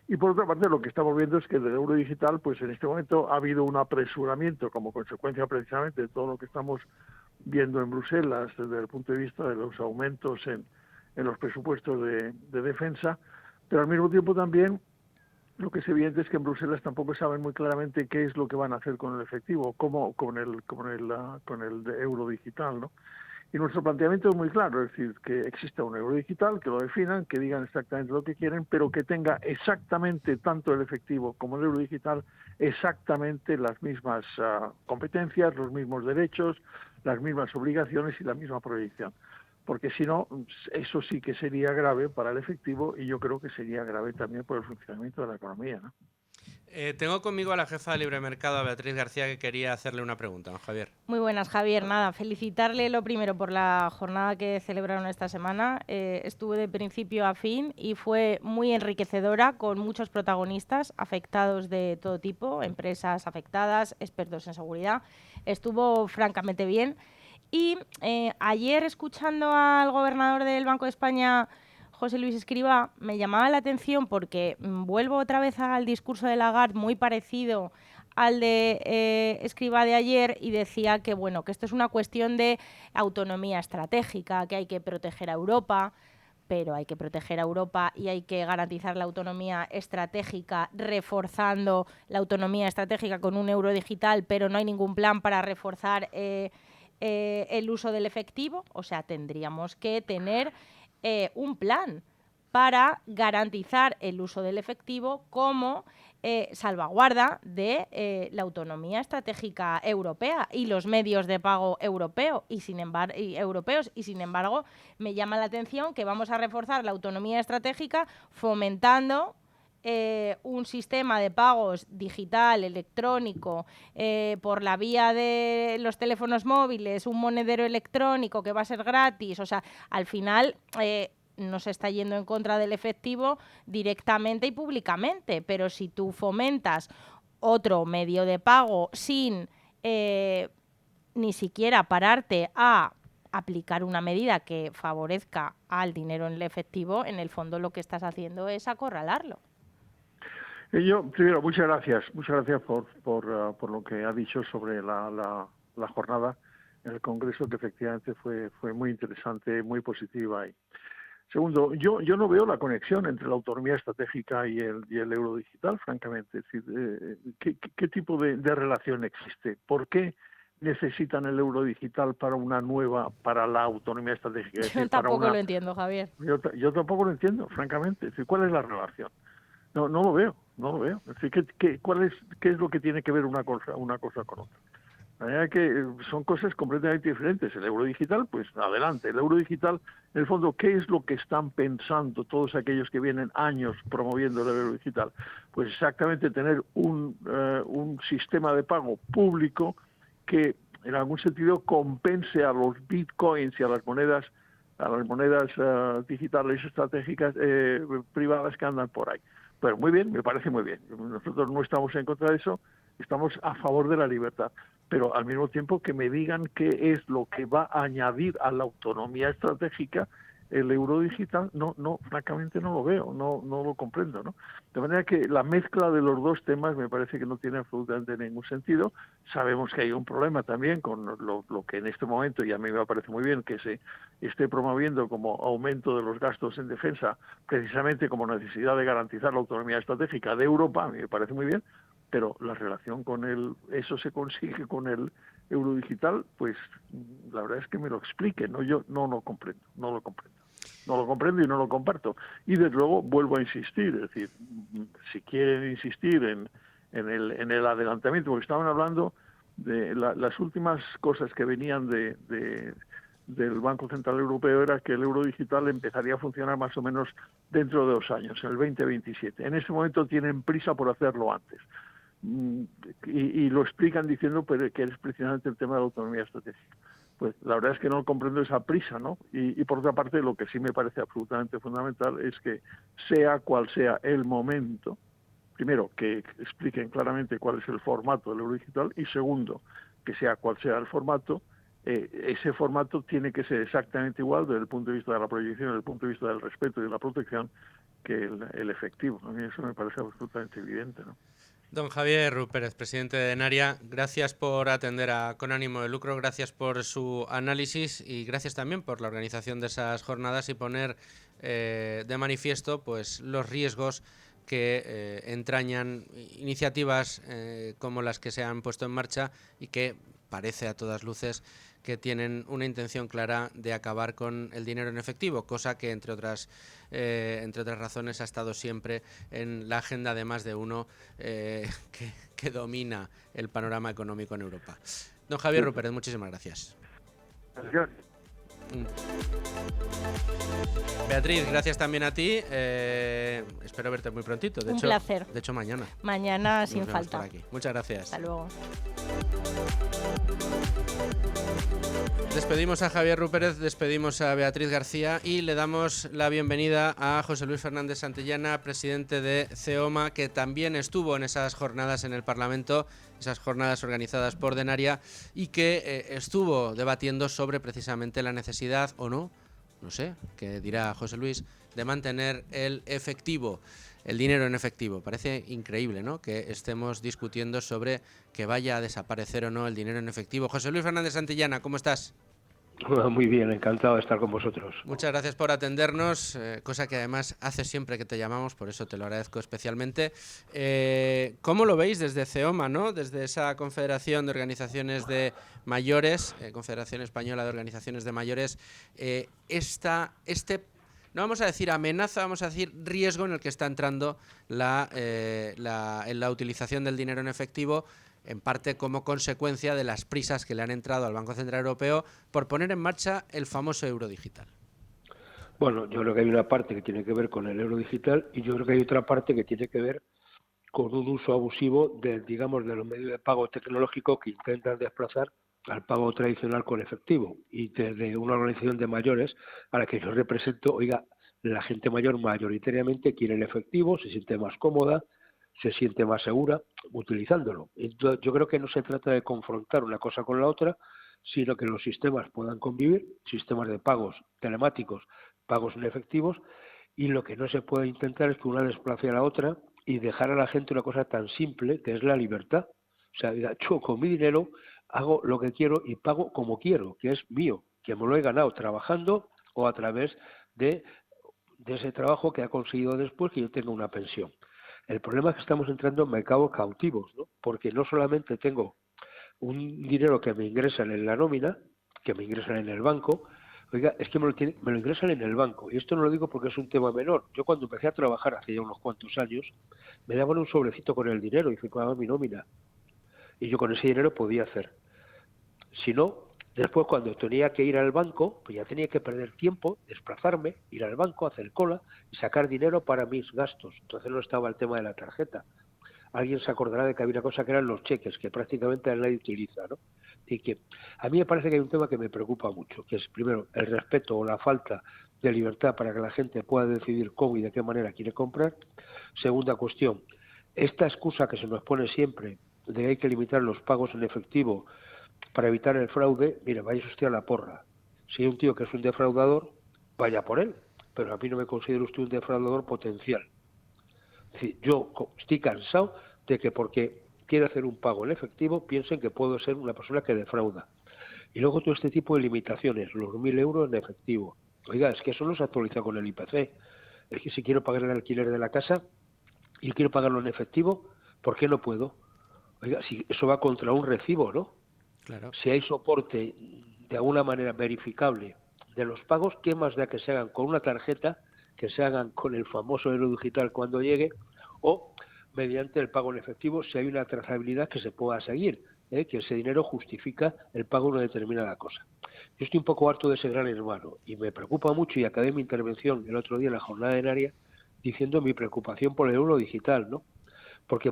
Y por otra parte, lo que estamos viendo es que del euro digital, pues en este momento ha habido un apresuramiento como consecuencia precisamente de todo lo que estamos viendo en Bruselas desde el punto de vista de los aumentos en los presupuestos de defensa, pero al mismo tiempo también lo que es evidente es que en Bruselas tampoco saben muy claramente qué es lo que van a hacer con el efectivo, como con el euro digital, ¿no? Y nuestro planteamiento es muy claro, es decir, que exista un euro digital, que lo definan, que digan exactamente lo que quieren, pero que tenga exactamente tanto el efectivo como el euro digital exactamente las mismas competencias, los mismos derechos, las mismas obligaciones y la misma proyección. Porque si no, eso sí que sería grave para el efectivo, y yo creo que sería grave también por el funcionamiento de la economía, ¿no? Tengo conmigo a la jefa de Libre Mercado, a Beatriz García, que quería hacerle una pregunta, don Javier. Muy buenas, Javier. Nada, felicitarle lo primero por la jornada que celebraron esta semana. Estuve de principio a fin y fue muy enriquecedora, con muchos protagonistas afectados de todo tipo, empresas afectadas, expertos en seguridad. Estuvo francamente bien. Y ayer, escuchando al gobernador del Banco de España, José Luis Escrivá, me llamaba la atención porque vuelvo otra vez al discurso de Lagarde, muy parecido al de Escrivá de ayer, y decía que, bueno, que esto es una cuestión de autonomía estratégica, que hay que proteger a Europa, pero hay que proteger a Europa y hay que garantizar la autonomía estratégica reforzando la autonomía estratégica con un euro digital, pero no hay ningún plan para reforzar el uso del efectivo. O sea, tendríamos que tener un plan para garantizar el uso del efectivo como salvaguarda de la autonomía estratégica europea y los medios de pago europeos. Y sin embargo, me llama la atención que vamos a reforzar la autonomía estratégica fomentando un sistema de pagos digital, electrónico, por la vía de los teléfonos móviles, un monedero electrónico que va a ser gratis. O sea, al final no se está yendo en contra del efectivo directamente y públicamente, pero si tú fomentas otro medio de pago sin ni siquiera pararte a aplicar una medida que favorezca al dinero en el efectivo, en el fondo lo que estás haciendo es acorralarlo. Yo, primero, muchas gracias por lo que ha dicho sobre la jornada en el Congreso, que efectivamente fue muy interesante, muy positiva. Y segundo, yo no veo la conexión entre la autonomía estratégica y el euro digital, francamente. Es decir, ¿qué tipo de relación existe? ¿Por qué necesitan el euro digital para la autonomía estratégica? Es decir, Yo tampoco lo entiendo, Javier. Yo tampoco lo entiendo, francamente. Es decir, ¿cuál es la relación? No lo veo. Es decir, ¿qué es lo que tiene que ver una cosa con otra? De manera que son cosas completamente diferentes. El euro digital, pues adelante. El euro digital, en el fondo, ¿qué es lo que están pensando todos aquellos que vienen años promoviendo el euro digital? Pues exactamente tener un sistema de pago público que, en algún sentido, compense a los bitcoins y a las monedas digitales estratégicas privadas que andan por ahí. Pero muy bien, me parece muy bien. Nosotros no estamos en contra de eso, estamos a favor de la libertad. Pero al mismo tiempo que me digan qué es lo que va a añadir a la autonomía estratégica el euro digital, francamente no lo veo, no lo comprendo, ¿no? De manera que la mezcla de los dos temas me parece que no tiene absolutamente ningún sentido. Sabemos que hay un problema también con lo que en este momento, y a mí me parece muy bien que se esté promoviendo como aumento de los gastos en defensa, precisamente como necesidad de garantizar la autonomía estratégica de Europa, a mí me parece muy bien, pero la relación con eso se consigue con el euro digital, pues la verdad es que me lo explique, ¿no? Yo no lo comprendo y no lo comparto. Y desde luego vuelvo a insistir, es decir, si quieren insistir en el adelantamiento, porque estaban hablando de las últimas cosas que venían del Banco Central Europeo, era que el euro digital empezaría a funcionar más o menos dentro de 2 años, en el 2027. En ese momento tienen prisa por hacerlo antes. Y lo explican diciendo que es precisamente el tema de la autonomía estratégica. Pues la verdad es que no comprendo esa prisa, ¿no? Y por otra parte, lo que sí me parece absolutamente fundamental es que, sea cual sea el momento, primero, que expliquen claramente cuál es el formato del euro digital, y segundo, que sea cual sea el formato, ese formato tiene que ser exactamente igual desde el punto de vista de la proyección, desde el punto de vista del respeto y de la protección, que el efectivo. A mí eso me parece absolutamente evidente, ¿no? Don Javier Rupérez, presidente de Denaria, gracias por atender a Con Ánimo de Lucro, gracias por su análisis y gracias también por la organización de esas jornadas y poner de manifiesto pues los riesgos que entrañan iniciativas como las que se han puesto en marcha y que parece a todas luces que tienen una intención clara de acabar con el dinero en efectivo, cosa que entre otras razones ha estado siempre en la agenda de más de uno que domina el panorama económico en Europa. Don Javier Rupérez, muchísimas gracias. Gracias. Beatriz, gracias también a ti. Espero verte muy prontito. Un placer. De hecho, mañana. Mañana Nos sin vemos falta. por aquí. Muchas gracias. Hasta luego. Despedimos a Javier Rupérez, despedimos a Beatriz García y le damos la bienvenida a José Luis Fernández Santillana, presidente de CEOMA, que también estuvo en esas jornadas en el Parlamento, esas jornadas organizadas por Denaria, y que estuvo debatiendo sobre precisamente la necesidad o no sé, qué dirá José Luis, de mantener el efectivo, el dinero en efectivo. Parece increíble, ¿no?, que estemos discutiendo sobre que vaya a desaparecer o no el dinero en efectivo. José Luis Fernández Santillana, ¿cómo estás? Muy bien, encantado de estar con vosotros. Muchas gracias por atendernos, cosa que además haces siempre que te llamamos, por eso te lo agradezco especialmente. ¿Cómo lo veis desde CEOMA, ¿no?, desde esa Confederación de Organizaciones de Mayores, Confederación Española de Organizaciones de Mayores, no vamos a decir amenaza, vamos a decir riesgo en el que está entrando la utilización del dinero en efectivo, en parte como consecuencia de las prisas que le han entrado al Banco Central Europeo por poner en marcha el famoso euro digital? Bueno, yo creo que hay una parte que tiene que ver con el euro digital y yo creo que hay otra parte que tiene que ver con un uso abusivo de los medios de pago tecnológico que intentan desplazar al pago tradicional con efectivo. Y desde una organización de mayores a la que yo represento, oiga, la gente mayor mayoritariamente quiere el efectivo, se siente más cómoda, se siente más segura utilizándolo. Entonces, yo creo que no se trata de confrontar una cosa con la otra, sino que los sistemas puedan convivir, sistemas de pagos telemáticos, pagos en efectivos, y lo que no se puede intentar es que una desplace a la otra y dejar a la gente una cosa tan simple que es la libertad. O sea, yo con mi dinero hago lo que quiero y pago como quiero, que es mío, que me lo he ganado trabajando o a través de ese trabajo que ha conseguido después que yo tenga una pensión. El problema es que estamos entrando en mercados cautivos, ¿no? Porque no solamente tengo un dinero que me ingresan en la nómina, que me ingresan en el banco, oiga, es que me lo ingresan en el banco. Y esto no lo digo porque es un tema menor. Yo cuando empecé a trabajar hace ya unos cuantos años, me daban un sobrecito con el dinero y firmaba mi nómina. Y yo con ese dinero podía hacer. Si no, después cuando tenía que ir al banco, pues ya tenía que perder tiempo, desplazarme, ir al banco, hacer cola y sacar dinero para mis gastos. Entonces no estaba el tema de la tarjeta. Alguien se acordará de que había una cosa que eran los cheques, que prácticamente nadie utiliza, ¿no? Y que a mí me parece que hay un tema que me preocupa mucho, que es primero el respeto o la falta de libertad para que la gente pueda decidir cómo y de qué manera quiere comprar. Segunda cuestión, esta excusa que se nos pone siempre de que hay que limitar los pagos en efectivo para evitar el fraude, mire, vaya usted a la porra. Si hay un tío que es un defraudador, vaya por él, pero a mí no me considero usted un defraudador potencial. Es decir, yo estoy cansado de que porque quiero hacer un pago en efectivo piensen que puedo ser una persona que defrauda. Y luego todo este tipo de limitaciones, los 1.000 euros en efectivo. Oiga, es que eso no se actualiza con el IPC. Es que si quiero pagar el alquiler de la casa y quiero pagarlo en efectivo, ¿por qué no puedo? Oiga, si eso va contra un recibo, ¿no? Claro. Si hay soporte de alguna manera verificable de los pagos, ¿qué más da que se hagan con una tarjeta, que se hagan con el famoso euro digital cuando llegue, o mediante el pago en efectivo si hay una trazabilidad que se pueda seguir, que ese dinero justifica el pago de una determinada cosa? Yo estoy un poco harto de ese gran hermano y me preocupa mucho, y acabé mi intervención el otro día en la jornada denaria diciendo mi preocupación por el euro digital, ¿no? Porque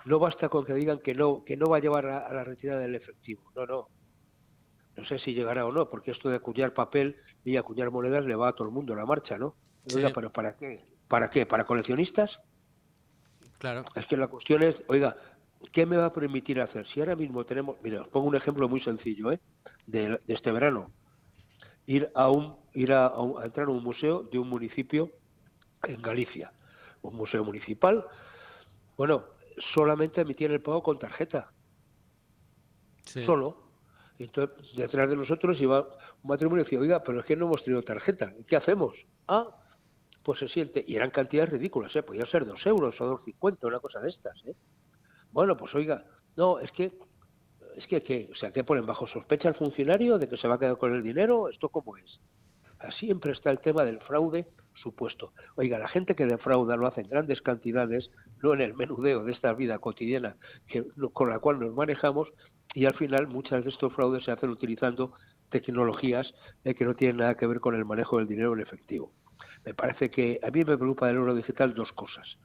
no basta con que digan que no va a llevar a la retirada del efectivo. No sé si llegará o no, porque esto de acuñar papel y acuñar monedas le va a todo el mundo la marcha, ¿no? Sí. Oiga, pero ¿para qué? ¿Para qué? ¿Para coleccionistas? Claro. Es que la cuestión es, oiga, ¿qué me va a permitir hacer? Si ahora mismo tenemos, mira, os pongo un ejemplo muy sencillo, de este verano. Ir a entrar a un museo de un municipio en Galicia, un museo municipal. Bueno, solamente emitían el pago con tarjeta. Sí. Solo. Entonces, detrás de nosotros iba un matrimonio y decía, oiga, pero es que no hemos tenido tarjeta. ¿Qué hacemos? Pues se siente. Y eran cantidades ridículas, podía ser 2 euros o 2,50, una cosa de estas, Bueno, pues oiga, no, es que ¿qué? O sea, ¿qué ponen bajo sospecha al funcionario de que se va a quedar con el dinero? ¿Esto cómo es? Siempre está el tema del fraude supuesto. Oiga, la gente que defrauda lo hace en grandes cantidades, no en el menudeo de esta vida cotidiana con la cual nos manejamos, y al final muchas de estos fraudes se hacen utilizando tecnologías que no tienen nada que ver con el manejo del dinero en efectivo. Me parece que a mí me preocupa del euro digital dos cosas.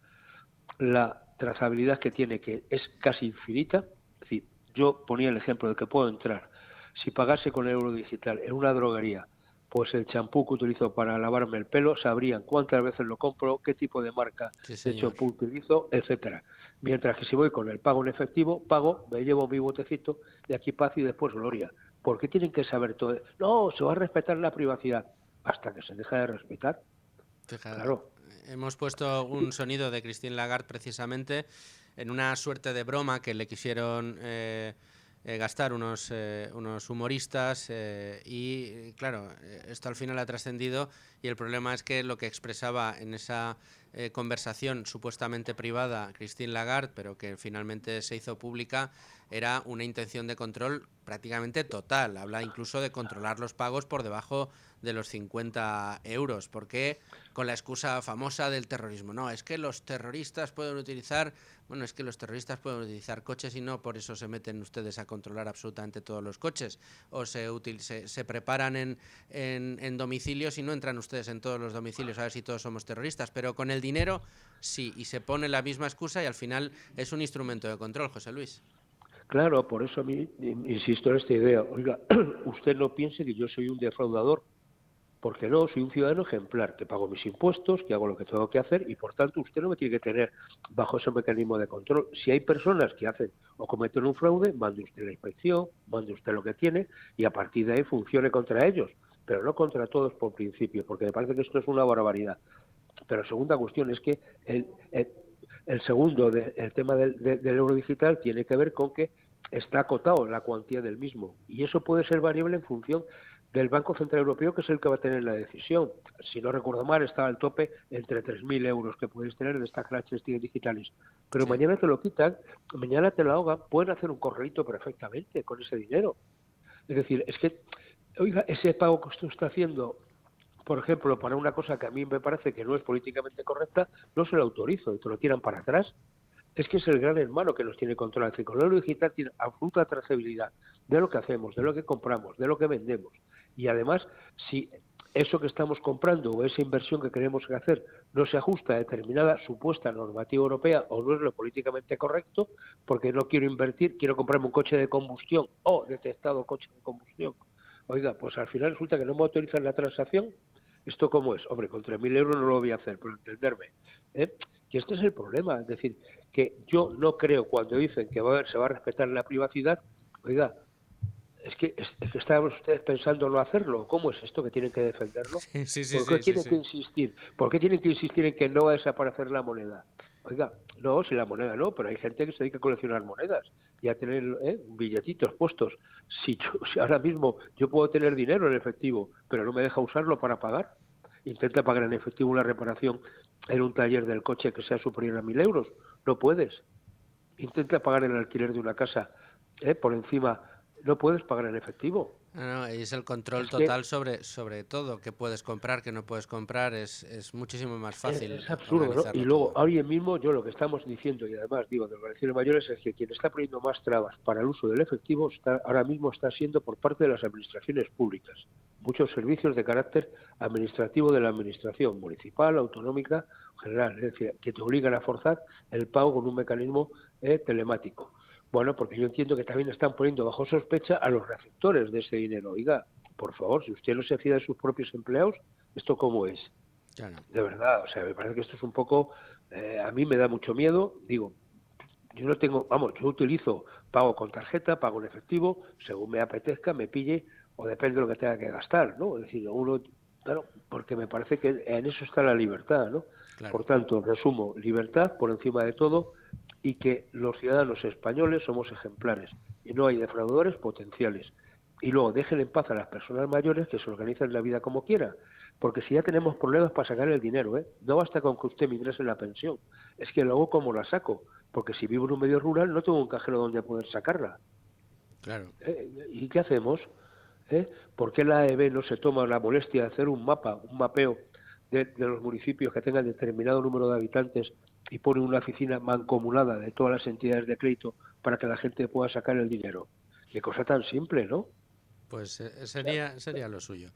La trazabilidad que tiene, que es casi infinita. Es decir, yo ponía el ejemplo de que puedo entrar, si pagase con el euro digital en una droguería, pues el champú que utilizo para lavarme el pelo, sabrían cuántas veces lo compro, qué tipo de marca Sí, de señor. champú utilizo, etcétera. Mientras que si voy con el pago en efectivo, pago, me llevo mi botecito, de aquí paz y después gloria. ¿Por qué tienen que saber todo? No, se va a respetar la privacidad. Hasta que se deja de respetar. Fija, Claro. hemos puesto un sonido de Christine Lagarde precisamente en una suerte de broma que le quisieron gastar unos humoristas y claro, esto al final ha trascendido y el problema es que lo que expresaba en esa conversación supuestamente privada Christine Lagarde, pero que finalmente se hizo pública, era una intención de control prácticamente total. Habla incluso de controlar los pagos por debajo de los 50 euros, porque con la excusa famosa del terrorismo. No, es que los terroristas pueden utilizar, bueno, es que los terroristas pueden utilizar coches y no por eso se meten ustedes a controlar absolutamente todos los coches. O se preparan en domicilios y no entran ustedes en todos los domicilios a ver si todos somos terroristas. Pero con el dinero sí, y se pone la misma excusa y al final es un instrumento de control, José Luis. Claro, por eso a mí insisto en esta idea. Oiga, usted no piense que yo soy un defraudador, porque no, soy un ciudadano ejemplar, que pago mis impuestos, que hago lo que tengo que hacer y por tanto usted no me tiene que tener bajo ese mecanismo de control. Si hay personas que hacen o cometen un fraude, mande usted la inspección, mande usted lo que tiene y a partir de ahí funcione contra ellos, pero no contra todos por principio, porque me parece que esto es una barbaridad. Pero la segunda cuestión es que el segundo, el tema del euro digital tiene que ver con que está acotado la cuantía del mismo y eso puede ser variable en función del Banco Central Europeo, que es el que va a tener la decisión. Si no recuerdo mal, estaba al tope entre 3.000 euros que puedes tener de estas características digitales. Pero Sí. mañana te lo quitan, mañana te lo ahogan, pueden hacer un corralito perfectamente con ese dinero. Es decir, es que, oiga, ese pago que usted está haciendo, por ejemplo, para una cosa que a mí me parece que no es políticamente correcta, no se lo autorizo y te lo tiran para atrás. Es que es el gran hermano que nos tiene controlado. El euro digital tiene absoluta trazabilidad de lo que hacemos, de lo que compramos, de lo que vendemos. Y además, si eso que estamos comprando o esa inversión que queremos hacer no se ajusta a determinada supuesta normativa europea o no es lo políticamente correcto, porque no quiero invertir, quiero comprarme un coche de combustión o detectado coche de combustión. Oiga, pues al final resulta que no me autorizan la transacción. ¿Esto cómo es? Hombre, con 3.000 euros no lo voy a hacer, por entenderme. Y este es el problema. Es decir, que yo no creo cuando dicen que se va a respetar la privacidad, oiga, es que estaban ustedes pensando no hacerlo. ¿Cómo es esto que tienen que defenderlo? Sí, sí, sí, ¿Por qué sí, sí, tienen que sí. insistir? ¿Por qué tienen que insistir en que no va a desaparecer la moneda? Oiga, no, si la moneda no, pero hay gente que se dedica a coleccionar monedas y a tener billetitos puestos. Si ahora mismo yo puedo tener dinero en efectivo, pero no me deja usarlo para pagar, intenta pagar en efectivo una reparación en un taller del coche que sea superior a 1.000 euros, no puedes. Intenta pagar el alquiler de una casa por encima, no puedes pagar en efectivo. No, no, y es el control Es que total sobre todo, qué puedes comprar, qué no puedes comprar, es muchísimo más fácil es absurdo, ¿no? Y organizarlo luego, todo. ahora mismo, yo lo que estamos diciendo, y además digo de organizaciones mayores, es que quien está poniendo más trabas para el uso del efectivo ahora mismo está siendo por parte de las administraciones públicas. Muchos servicios de carácter administrativo de la administración municipal, autonómica, general, es decir, que te obligan a forzar el pago con un mecanismo telemático. Bueno, porque yo entiendo que también están poniendo bajo sospecha a los receptores de ese dinero. Oiga, por favor, si usted no se fía de sus propios empleados, ¿esto cómo es? Claro. De verdad, o sea, me parece que esto es un poco, a mí me da mucho miedo, digo, yo no tengo, vamos, yo utilizo, pago con tarjeta, pago en efectivo, según me apetezca, me pille, o depende de lo que tenga que gastar, ¿no? Es decir, uno, claro, porque me parece que en eso está la libertad, ¿no? Claro. Por tanto, resumo, libertad por encima de todo y que los ciudadanos españoles somos ejemplares y no hay defraudadores potenciales. Y luego dejen en paz a las personas mayores que se organizan la vida como quieran, porque si ya tenemos problemas para sacar el dinero, no basta con que usted me ingrese en la pensión, es que luego cómo la saco, porque si vivo en un medio rural no tengo un cajero donde poder sacarla. Claro. ¿Y qué hacemos? ¿Por qué la AEB no se toma la molestia de hacer un mapeo de los municipios que tengan determinado número de habitantes y pone una oficina mancomunada de todas las entidades de crédito para que la gente pueda sacar el dinero? Qué cosa tan simple, ¿no? Pues sería lo suyo.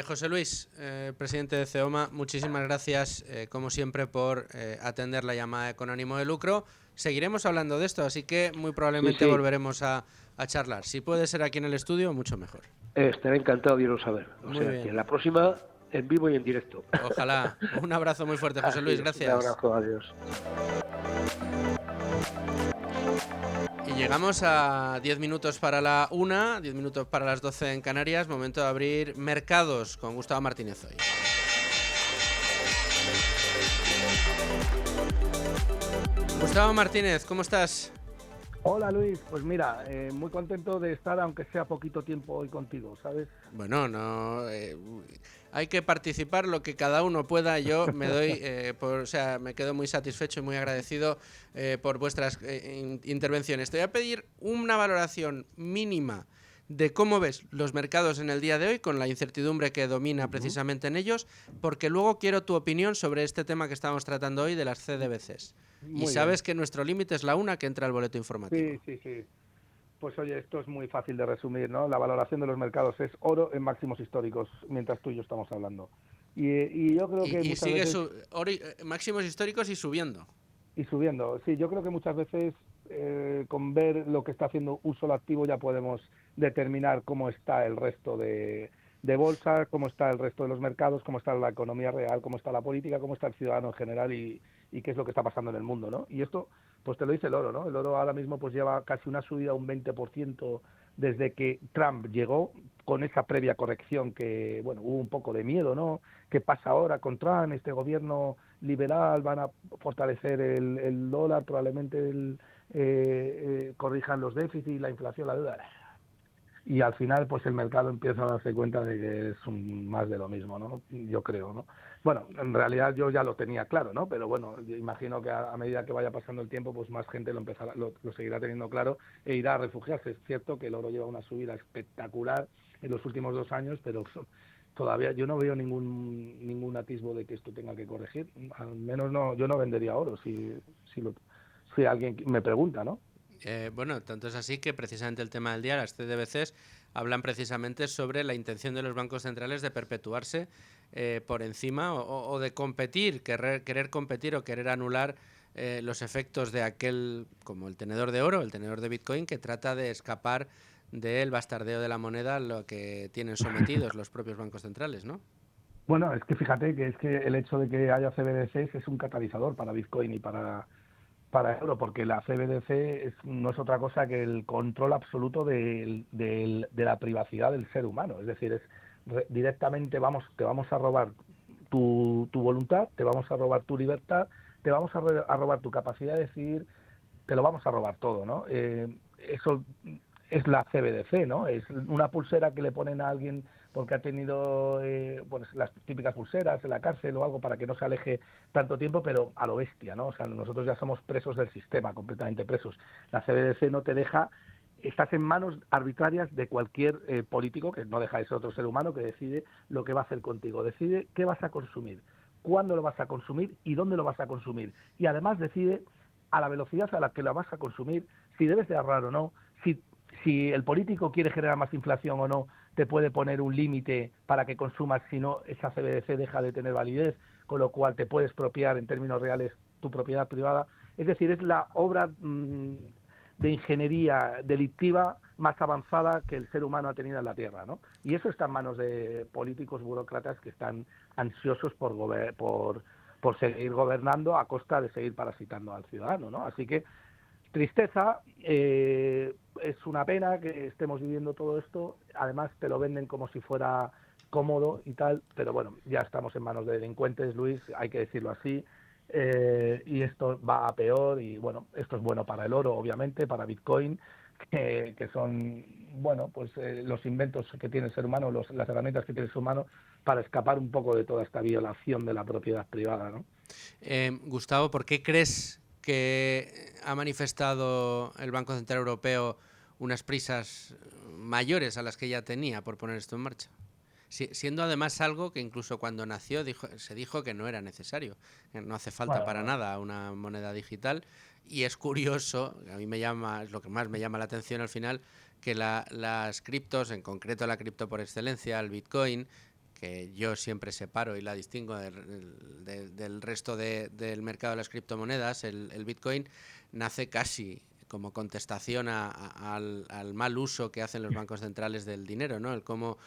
José Luis, presidente de CEOMA, muchísimas gracias, como siempre, por atender la llamada con ánimo de lucro. Seguiremos hablando de esto, así que muy probablemente Sí. volveremos a charlar. Si puede ser aquí en el estudio, mucho mejor. Estaré encantado de irlo a saber. O Muy sea, bien. que en la próxima, en vivo y en directo. Ojalá. Un abrazo muy fuerte, José Luis. Gracias. Un abrazo, adiós. Y llegamos a 10 minutos para la 1, 10 minutos para las 12 en Canarias. Momento de abrir mercados con Gustavo Martínez hoy. Gustavo Martínez, ¿cómo estás? Hola Luis, pues mira, muy contento de estar, aunque sea poquito tiempo hoy contigo, ¿sabes? Bueno, no, hay que participar lo que cada uno pueda. Yo me doy, me quedo muy satisfecho y muy agradecido por vuestras intervenciones. Te voy a pedir una valoración mínima de cómo ves los mercados en el día de hoy, con la incertidumbre que domina precisamente en ellos, porque luego quiero tu opinión sobre este tema que estamos tratando hoy de las CDBCs. Y sabes que nuestro límite es la 1, que entra el boleto informativo. Sí. Pues oye, esto es muy fácil de resumir, ¿no? La valoración de los mercados es oro en máximos históricos, mientras tú y yo estamos hablando. Y yo creo que muchas sigue veces... máximos históricos y subiendo. Y subiendo. Sí, yo creo que muchas veces con ver lo que está haciendo un solo activo ya podemos determinar cómo está el resto de bolsa, cómo está el resto de los mercados, cómo está la economía real, cómo está la política, cómo está el ciudadano en general y qué es lo que está pasando en el mundo, ¿no? Y esto, pues te lo dice el oro, ¿no? El oro ahora mismo pues lleva casi una subida, un 20% desde que Trump llegó, con esa previa corrección que, bueno, hubo un poco de miedo, ¿no? ¿Qué pasa ahora con Trump? Este gobierno liberal van a fortalecer el dólar, probablemente corrijan los déficits, la inflación, la deuda. Y al final pues el mercado empieza a darse cuenta de que es más de lo mismo, ¿no? Yo creo, ¿no? Bueno, en realidad yo ya lo tenía claro, ¿no? Pero bueno, yo imagino que a medida que vaya pasando el tiempo, pues más gente lo seguirá teniendo claro e irá a refugiarse. Es cierto que el oro lleva una subida espectacular en los últimos 2 años, pero todavía yo no veo ningún atisbo de que esto tenga que corregir. Al menos no, yo no vendería oro si alguien me pregunta, ¿no? Bueno, tanto es así que precisamente el tema del día, las CDBCs, hablan precisamente sobre la intención de los bancos centrales de perpetuarse por encima o de competir, querer competir o querer anular los efectos de aquel, como el tenedor de oro, el tenedor de Bitcoin, que trata de escapar del bastardeo de la moneda a lo que tienen sometidos los propios bancos centrales, ¿no? Bueno, es que fíjate que el hecho de que haya CBDCs es un catalizador para Bitcoin y para euro, porque la CBDC no es otra cosa que el control absoluto de la privacidad del ser humano. Es decir, directamente te vamos a robar tu voluntad, te vamos a robar tu libertad, te vamos a robar tu capacidad de decidir, te lo vamos a robar todo, ¿no? Eso es la CBDC, ¿no? Es una pulsera que le ponen a alguien porque ha tenido pues las típicas pulseras en la cárcel o algo para que no se aleje tanto tiempo, pero a lo bestia, ¿no? O sea, nosotros ya somos presos del sistema, completamente presos. La CBDC no te deja, estás en manos arbitrarias de cualquier político, que no deja de ser otro ser humano, que decide lo que va a hacer contigo, decide qué vas a consumir, cuándo lo vas a consumir y dónde lo vas a consumir. Y además decide a la velocidad a la que la vas a consumir, si debes de ahorrar o no, si el político quiere generar más inflación o no, te puede poner un límite para que consumas, si no, esa CBDC deja de tener validez, con lo cual te puedes expropiar en términos reales tu propiedad privada. Es decir, es la obra de ingeniería delictiva más avanzada que el ser humano ha tenido en la Tierra, ¿no? Y eso está en manos de políticos burócratas que están ansiosos por seguir gobernando a costa de seguir parasitando al ciudadano, ¿no? Así que tristeza, es una pena que estemos viviendo todo esto, además te lo venden como si fuera cómodo y tal, pero bueno, ya estamos en manos de delincuentes, Luis, hay que decirlo así, y esto va a peor y bueno, esto es bueno para el oro, obviamente, para Bitcoin, que son, bueno, pues los inventos que tiene el ser humano, las herramientas que tiene el ser humano para escapar un poco de toda esta violación de la propiedad privada, ¿no? Gustavo, ¿por qué crees que ha manifestado el Banco Central Europeo unas prisas mayores a las que ya tenía por poner esto en marcha? Siendo además algo que incluso cuando nació se dijo que no era necesario, que no hace falta para nada una moneda digital. Y es curioso, a mí es lo que más me llama la atención al final, que las criptos, en concreto la cripto por excelencia, el Bitcoin, que yo siempre separo y la distingo del resto del mercado de las criptomonedas, el Bitcoin nace casi como contestación al mal uso que hacen los bancos centrales del dinero, ¿no? El cómo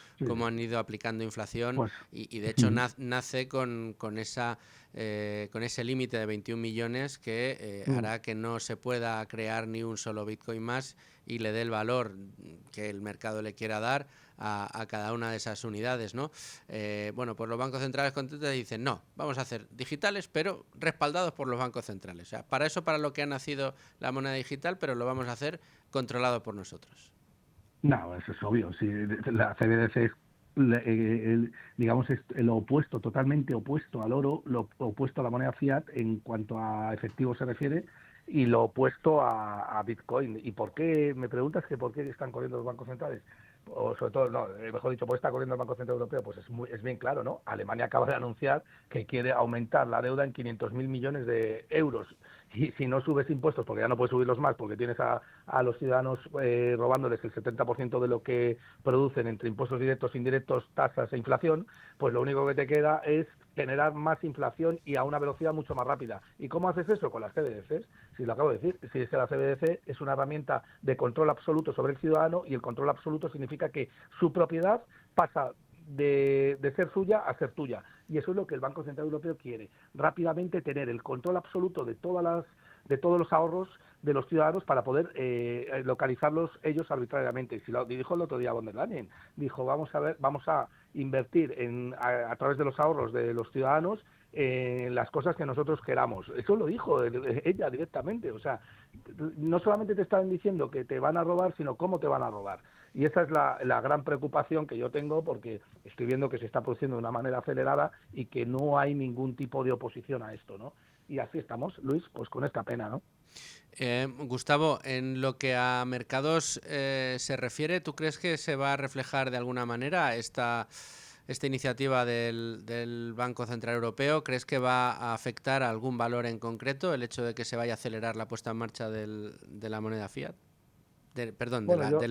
han ido aplicando inflación Pues, y de hecho nace con ese límite de 21 millones que hará que no se pueda crear ni un solo Bitcoin más y le dé el valor que el mercado le quiera dar a cada una de esas unidades, ¿no? Bueno, pues los bancos centrales contentos dicen, no, vamos a hacer digitales, pero respaldados por los bancos centrales. O sea, para lo que ha nacido la moneda digital, pero lo vamos a hacer controlado por nosotros. No, eso es obvio. Sí, la CBDC es, digamos, es lo opuesto, totalmente opuesto al oro, lo opuesto a la moneda fiat en cuanto a efectivo se refiere, y lo opuesto a Bitcoin. ¿Y por qué? Me preguntas que por qué están corriendo los bancos centrales. O sobre todo, no, mejor dicho, ¿por qué está corriendo el Banco Central Europeo? Pues es bien claro, ¿no? Alemania acaba de anunciar que quiere aumentar la deuda en 500.000 millones de euros. Y si no subes impuestos, porque ya no puedes subirlos más, porque tienes a los ciudadanos robándoles el 70% de lo que producen entre impuestos directos, indirectos, tasas e inflación, pues lo único que te queda es generar más inflación y a una velocidad mucho más rápida. ¿Y cómo haces eso? Con las CBDCs. Si lo acabo de decir, si es que la CBDC es una herramienta de control absoluto sobre el ciudadano, y el control absoluto significa que su propiedad pasa de ser suya a ser tuya. Y eso es lo que el Banco Central Europeo quiere. Rápidamente tener el control absoluto de todos los ahorros de los ciudadanos para poder localizarlos ellos arbitrariamente. Si lo dijo el otro día von der Leyen, dijo, vamos a invertir a través de los ahorros de los ciudadanos en las cosas que nosotros queramos. Eso lo dijo ella directamente. O sea, no solamente te están diciendo que te van a robar, sino cómo te van a robar. Y esa es la gran preocupación que yo tengo, porque estoy viendo que se está produciendo de una manera acelerada y que no hay ningún tipo de oposición a esto, ¿no? Y así estamos, Luis, pues con esta pena, ¿no? Gustavo, en lo que a mercados se refiere, ¿tú crees que se va a reflejar de alguna manera esta iniciativa del Banco Central Europeo? ¿Crees que va a afectar a algún valor en concreto el hecho de que se vaya a acelerar la puesta en marcha de la moneda fiat? Del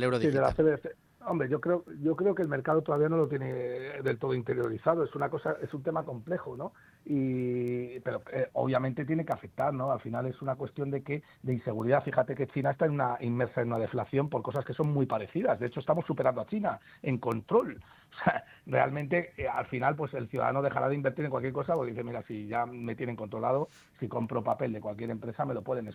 euro digital. De la CBDC. Hombre, yo creo que el mercado todavía no lo tiene del todo interiorizado. Es un tema complejo, ¿no? Pero obviamente tiene que afectar, ¿no? Al final es una cuestión de inseguridad. Fíjate que China está inmersa en una deflación por cosas que son muy parecidas. De hecho, estamos superando a China en control. O sea, realmente al final pues el ciudadano dejará de invertir en cualquier cosa porque dice, mira, si ya me tienen controlado, si compro papel de cualquier empresa me lo van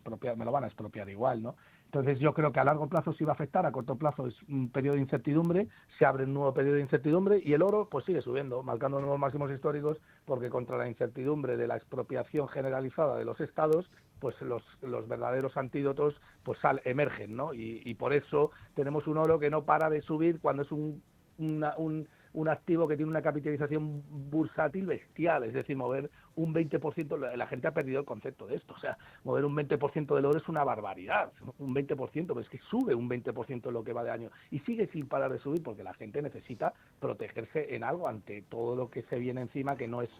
a expropiar igual, ¿no? Entonces yo creo que a largo plazo sí va a afectar, a corto plazo es un periodo de incertidumbre, se abre un nuevo periodo de incertidumbre y el oro pues sigue subiendo, marcando nuevos máximos históricos, porque contra la incertidumbre de la expropiación generalizada de los estados, pues los verdaderos antídotos pues emergen, ¿no? Y por eso tenemos un oro que no para de subir cuando es un activo que tiene una capitalización bursátil bestial, es decir, mover un 20%, la gente ha perdido el concepto de esto, o sea, mover un 20% del oro es una barbaridad, un 20%, pero es que sube un 20% en lo que va de año y sigue sin parar de subir porque la gente necesita protegerse en algo ante todo lo que se viene encima, que no es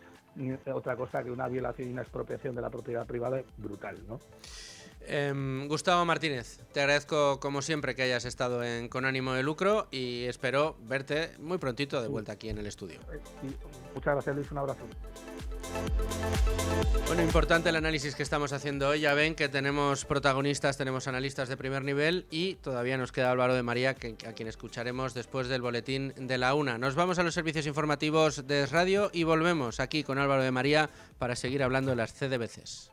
otra cosa que una violación y una expropiación de la propiedad privada brutal, ¿no? Gustavo Martínez, te agradezco como siempre que hayas estado en Con Ánimo de Lucro y espero verte muy prontito de vuelta aquí en el estudio. Muchas gracias, Luis, un abrazo. Bueno, importante el análisis que estamos haciendo hoy. Ya ven que tenemos protagonistas, tenemos analistas de primer nivel y todavía nos queda Álvaro de María, a quien escucharemos después del boletín de la 1. Nos vamos a los servicios informativos de Radio y volvemos aquí con Álvaro de María para seguir hablando de las CDBCs.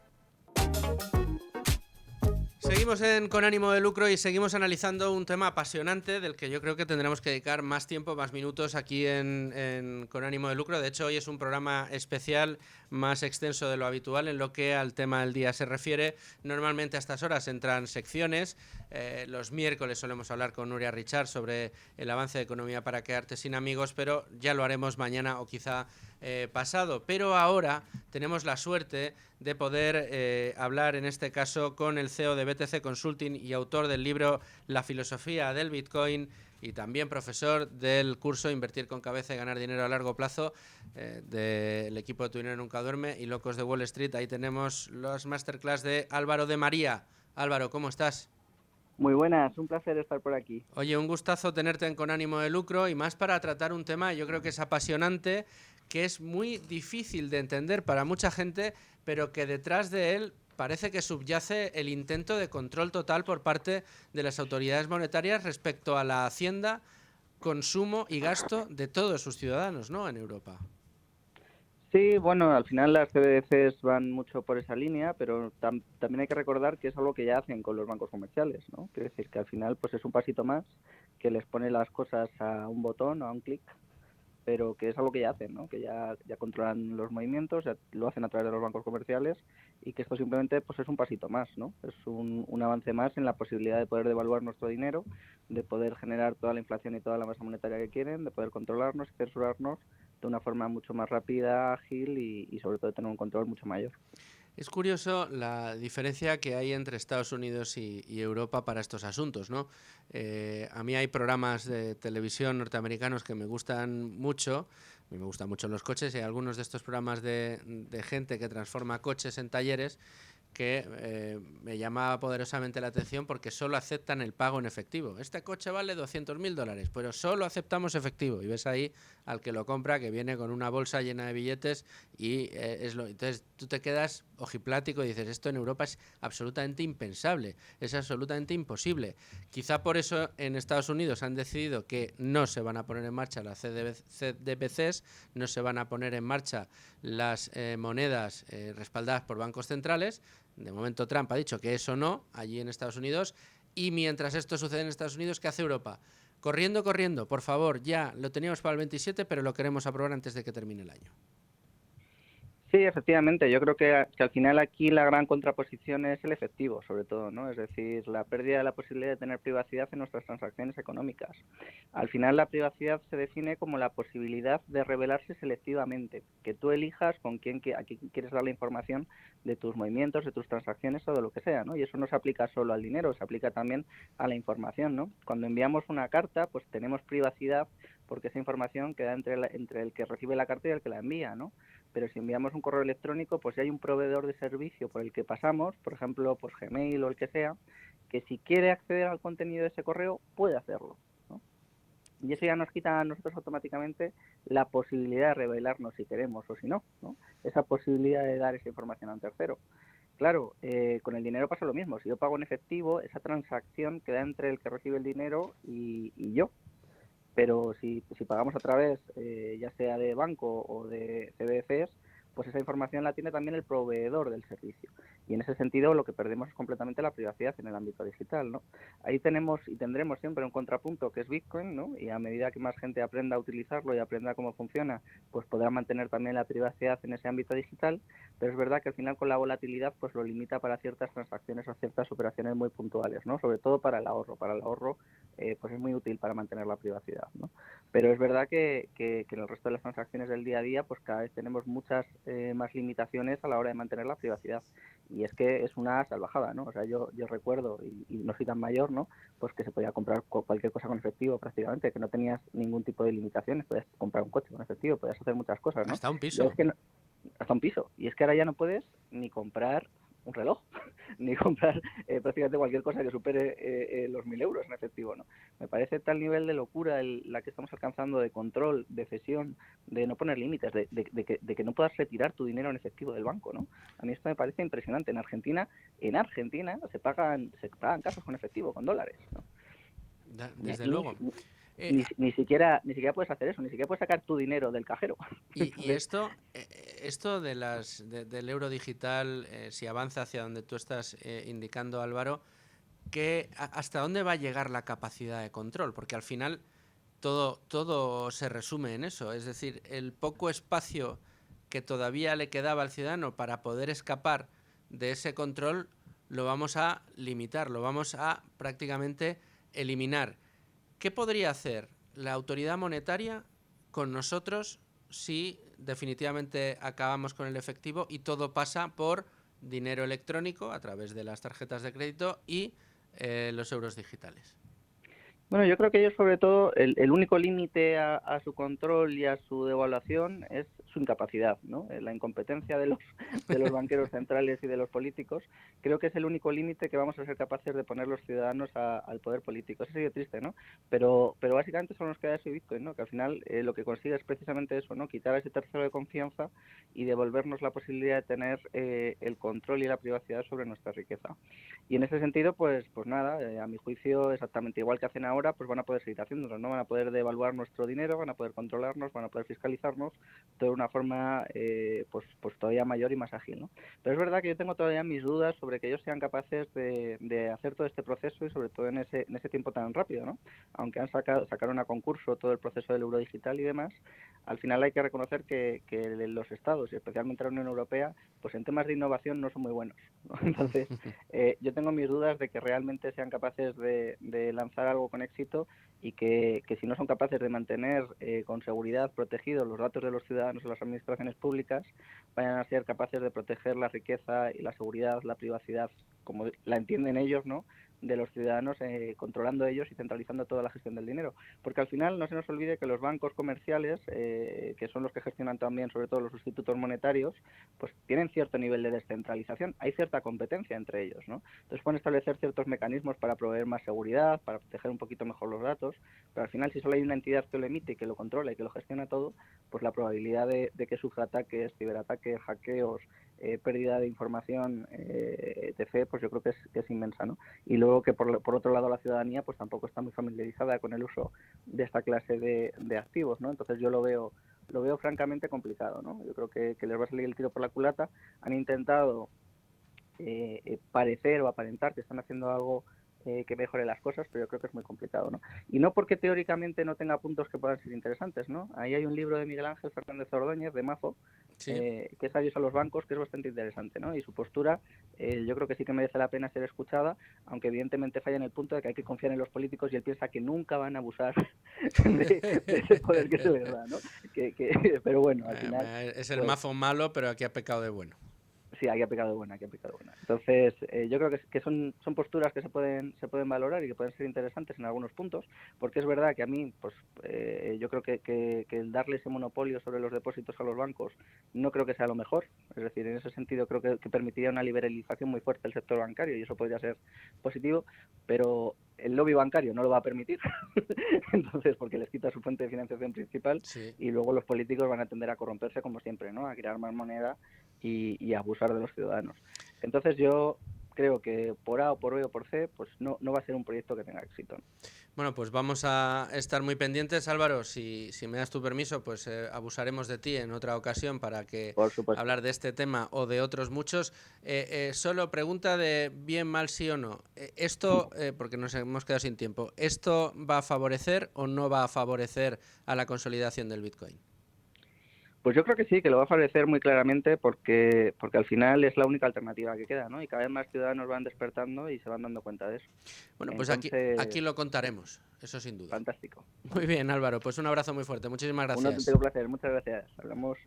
Seguimos Con Ánimo de Lucro y seguimos analizando un tema apasionante del que yo creo que tendremos que dedicar más tiempo, más minutos aquí en Con Ánimo de Lucro. De hecho, hoy es un programa especial, más extenso de lo habitual en lo que al tema del día se refiere. Normalmente a estas horas entran secciones. Los miércoles solemos hablar con Nuria Richard sobre el avance de Economía para quedarte sin amigos, pero ya lo haremos mañana o quizá pasado. Pero ahora tenemos la suerte de poder hablar en este caso con el CEO de BTC Consulting y autor del libro La filosofía del Bitcoin y también profesor del curso Invertir con cabeza y ganar dinero a largo plazo del equipo de Tu dinero nunca duerme y Locos de Wall Street. Ahí tenemos los masterclass de Álvaro de María. Álvaro, ¿cómo estás? Muy buenas, un placer estar por aquí. Oye, un gustazo tenerte en Con Ánimo de Lucro y más para tratar un tema, yo creo que es apasionante, que es muy difícil de entender para mucha gente, pero que detrás de él parece que subyace el intento de control total por parte de las autoridades monetarias respecto a la hacienda, consumo y gasto de todos sus ciudadanos, ¿no?, en Europa. Sí, bueno, al final las CBDCs van mucho por esa línea, pero también hay que recordar que es algo que ya hacen con los bancos comerciales, ¿no? Quiere decir que al final pues es un pasito más que les pone las cosas a un botón o a un clic, pero que es algo que ya hacen, ¿no? Que ya controlan los movimientos, ya lo hacen a través de los bancos comerciales y que esto simplemente pues es un pasito más, ¿no? Es un avance más en la posibilidad de poder devaluar nuestro dinero, de poder generar toda la inflación y toda la masa monetaria que quieren, de poder controlarnos y censurarnos de una forma mucho más rápida, ágil y sobre todo de tener un control mucho mayor. Es curioso la diferencia que hay entre Estados Unidos y Europa para estos asuntos, ¿no? A mí hay programas de televisión norteamericanos que me gustan mucho. A mí me gustan mucho los coches y hay algunos de estos programas de gente que transforma coches en talleres que me llamaba poderosamente la atención porque solo aceptan el pago en efectivo. Este coche vale $200.000, pero solo aceptamos efectivo. Y ves ahí al que lo compra, que viene con una bolsa llena de billetes y entonces tú te quedas ojiplático y dices, esto en Europa es absolutamente impensable, es absolutamente imposible. Quizá por eso en Estados Unidos han decidido que no se van a poner en marcha las CDBCs, no se van a poner en marcha las monedas respaldadas por bancos centrales. De momento Trump ha dicho que eso no, allí en Estados Unidos, y mientras esto sucede en Estados Unidos, ¿qué hace Europa? Corriendo, por favor, ya lo teníamos para el 27, pero lo queremos aprobar antes de que termine el año. Sí, efectivamente. Yo creo que al final aquí la gran contraposición es el efectivo, sobre todo, ¿no? Es decir, la pérdida de la posibilidad de tener privacidad en nuestras transacciones económicas. Al final la privacidad se define como la posibilidad de revelarse selectivamente, que tú elijas a quién quieres dar la información de tus movimientos, de tus transacciones o de lo que sea, ¿no? Y eso no se aplica solo al dinero, se aplica también a la información, ¿no? Cuando enviamos una carta, pues tenemos privacidad porque esa información queda entre el que recibe la carta y el que la envía, ¿no? Pero si enviamos un correo electrónico, pues ya hay un proveedor de servicio por el que pasamos, por ejemplo, pues Gmail o el que sea, que si quiere acceder al contenido de ese correo, puede hacerlo, ¿no? Y eso ya nos quita a nosotros automáticamente la posibilidad de revelarnos si queremos o si no, ¿no? Esa posibilidad de dar esa información a un tercero. Claro, con el dinero pasa lo mismo. Si yo pago en efectivo, esa transacción queda entre el que recibe el dinero y yo. Pero si pagamos a través ya sea de banco o de CBDCs, pues esa información la tiene también el proveedor del servicio. Y en ese sentido lo que perdemos es completamente la privacidad en el ámbito digital, ¿no? Ahí tenemos y tendremos siempre un contrapunto que es Bitcoin, ¿no? Y a medida que más gente aprenda a utilizarlo y aprenda cómo funciona, pues podrá mantener también la privacidad en ese ámbito digital, pero es verdad que al final con la volatilidad pues lo limita para ciertas transacciones o ciertas operaciones muy puntuales, ¿no? Sobre todo para el ahorro. Para el ahorro pues es muy útil para mantener la privacidad, ¿no? Pero es verdad que en el resto de las transacciones del día a día pues cada vez tenemos muchas más limitaciones a la hora de mantener la privacidad. Y es que es una salvajada, ¿no? O sea, yo recuerdo, y no soy tan mayor, ¿no? Pues que se podía comprar cualquier cosa con efectivo prácticamente, que no tenías ningún tipo de limitaciones, podías comprar un coche con efectivo, podías hacer muchas cosas, ¿no? Hasta un piso. Es que hasta un piso. Y es que ahora ya no puedes ni comprar un reloj, ni comprar prácticamente cualquier cosa que supere los 1.000 euros en efectivo, ¿no? Me parece tal nivel de locura la que estamos alcanzando de control, de cesión, de no poner límites, de que no puedas retirar tu dinero en efectivo del banco, ¿no? A mí esto me parece impresionante. En Argentina se pagan casos con efectivo, con dólares, ¿no? Desde luego. Ni siquiera puedes hacer eso, ni siquiera puedes sacar tu dinero del cajero. Y esto del euro digital, si avanza hacia donde tú estás indicando, Álvaro, ¿hasta dónde va a llegar la capacidad de control? Porque al final todo se resume en eso, es decir, el poco espacio que todavía le quedaba al ciudadano para poder escapar de ese control lo vamos a limitar, lo vamos a prácticamente eliminar. ¿Qué podría hacer la autoridad monetaria con nosotros si definitivamente acabamos con el efectivo y todo pasa por dinero electrónico a través de las tarjetas de crédito y los euros digitales? Bueno, yo creo que ellos, sobre todo, el único límite a su control y a su devaluación es su incapacidad, ¿no? La incompetencia de los banqueros centrales y de los políticos. Creo que es el único límite que vamos a ser capaces de poner los ciudadanos al poder político. Eso sería triste, ¿no? Pero básicamente solo nos queda eso y Bitcoin, ¿no? Que al final lo que consigue es precisamente eso, ¿no? Quitar a ese tercero de confianza y devolvernos la posibilidad de tener el control y la privacidad sobre nuestra riqueza. Y en ese sentido, pues nada, a mi juicio, exactamente igual que hacen ahora, pues van a poder seguir haciéndolo, ¿no? Van a poder devaluar nuestro dinero, van a poder controlarnos, van a poder fiscalizarnos de una forma pues todavía mayor y más ágil, ¿no? Pero es verdad que yo tengo todavía mis dudas sobre que ellos sean capaces de hacer todo este proceso y sobre todo en ese tiempo tan rápido, ¿no? Aunque sacaron a concurso todo el proceso del euro digital y demás, al final hay que reconocer que los estados y especialmente la Unión Europea, pues en temas de innovación no son muy buenos, ¿no? Entonces, yo tengo mis dudas de que realmente sean capaces de lanzar algo con éxito y que si no son capaces de mantener con seguridad protegidos los datos de los ciudadanos o las administraciones públicas, vayan a ser capaces de proteger la riqueza y la seguridad, la privacidad, como la entienden ellos, ¿no?, de los ciudadanos, controlando ellos y centralizando toda la gestión del dinero. Porque al final no se nos olvide que los bancos comerciales, que son los que gestionan también sobre todo los institutos monetarios, pues tienen cierto nivel de descentralización, hay cierta competencia entre ellos, ¿no? Entonces pueden establecer ciertos mecanismos para proveer más seguridad, para proteger un poquito mejor los datos, pero al final si solo hay una entidad que lo emite y que lo controla y que lo gestiona todo, pues la probabilidad de que sufra ataques, ciberataques, hackeos, pérdida de información, etc., pues yo creo que es inmensa, ¿no? Y luego que por otro lado la ciudadanía pues tampoco está muy familiarizada con el uso de esta clase de activos, ¿no? Entonces yo lo veo francamente complicado, ¿no? Yo creo que les va a salir el tiro por la culata. Han intentado parecer o aparentar que están haciendo algo que mejore las cosas, pero yo creo que es muy complicado, ¿no? Y no porque teóricamente no tenga puntos que puedan ser interesantes, ¿no? Ahí hay un libro de Miguel Ángel Fernández Ordóñez, de Mazo, Sí. que es Adiós a los bancos, que es bastante interesante, ¿no? Y su postura yo creo que sí que merece la pena ser escuchada, aunque evidentemente falla en el punto de que hay que confiar en los políticos y él piensa que nunca van a abusar de ese poder que se les da, ¿no? Pero bueno, al final... Es el pues, mazo malo, pero aquí ha pecado de bueno. Sí, aquí ha pecado buena, aquí ha pecado buena. Entonces, yo creo que son posturas que se pueden valorar y que pueden ser interesantes en algunos puntos, porque es verdad que a mí, pues yo creo que el darle ese monopolio sobre los depósitos a los bancos no creo que sea lo mejor. Es decir, en ese sentido creo que permitiría una liberalización muy fuerte del sector bancario y eso podría ser positivo, pero el lobby bancario no lo va a permitir, entonces porque les quita su fuente de financiación principal, Sí. y luego los políticos van a tender a corromperse como siempre, ¿no? A crear más moneda y abusar de los ciudadanos. Entonces yo creo que por A o por B o por C, pues no va a ser un proyecto que tenga éxito, ¿no? Bueno, pues vamos a estar muy pendientes, Álvaro. Si me das tu permiso, pues abusaremos de ti en otra ocasión para que Por supuesto. hablar de este tema o de otros muchos. Solo pregunta de bien, mal, sí o no. Esto, porque nos hemos quedado sin tiempo, ¿esto va a favorecer o no va a favorecer a la consolidación del Bitcoin? Pues yo creo que sí, que lo va a favorecer muy claramente porque al final es la única alternativa que queda, ¿no? Y cada vez más ciudadanos van despertando y se van dando cuenta de eso. Bueno, pues Entonces, aquí lo contaremos, eso sin duda. Fantástico. Muy bien, Álvaro, pues un abrazo muy fuerte. Muchísimas gracias. Un auténtico placer, muchas gracias. Hablamos.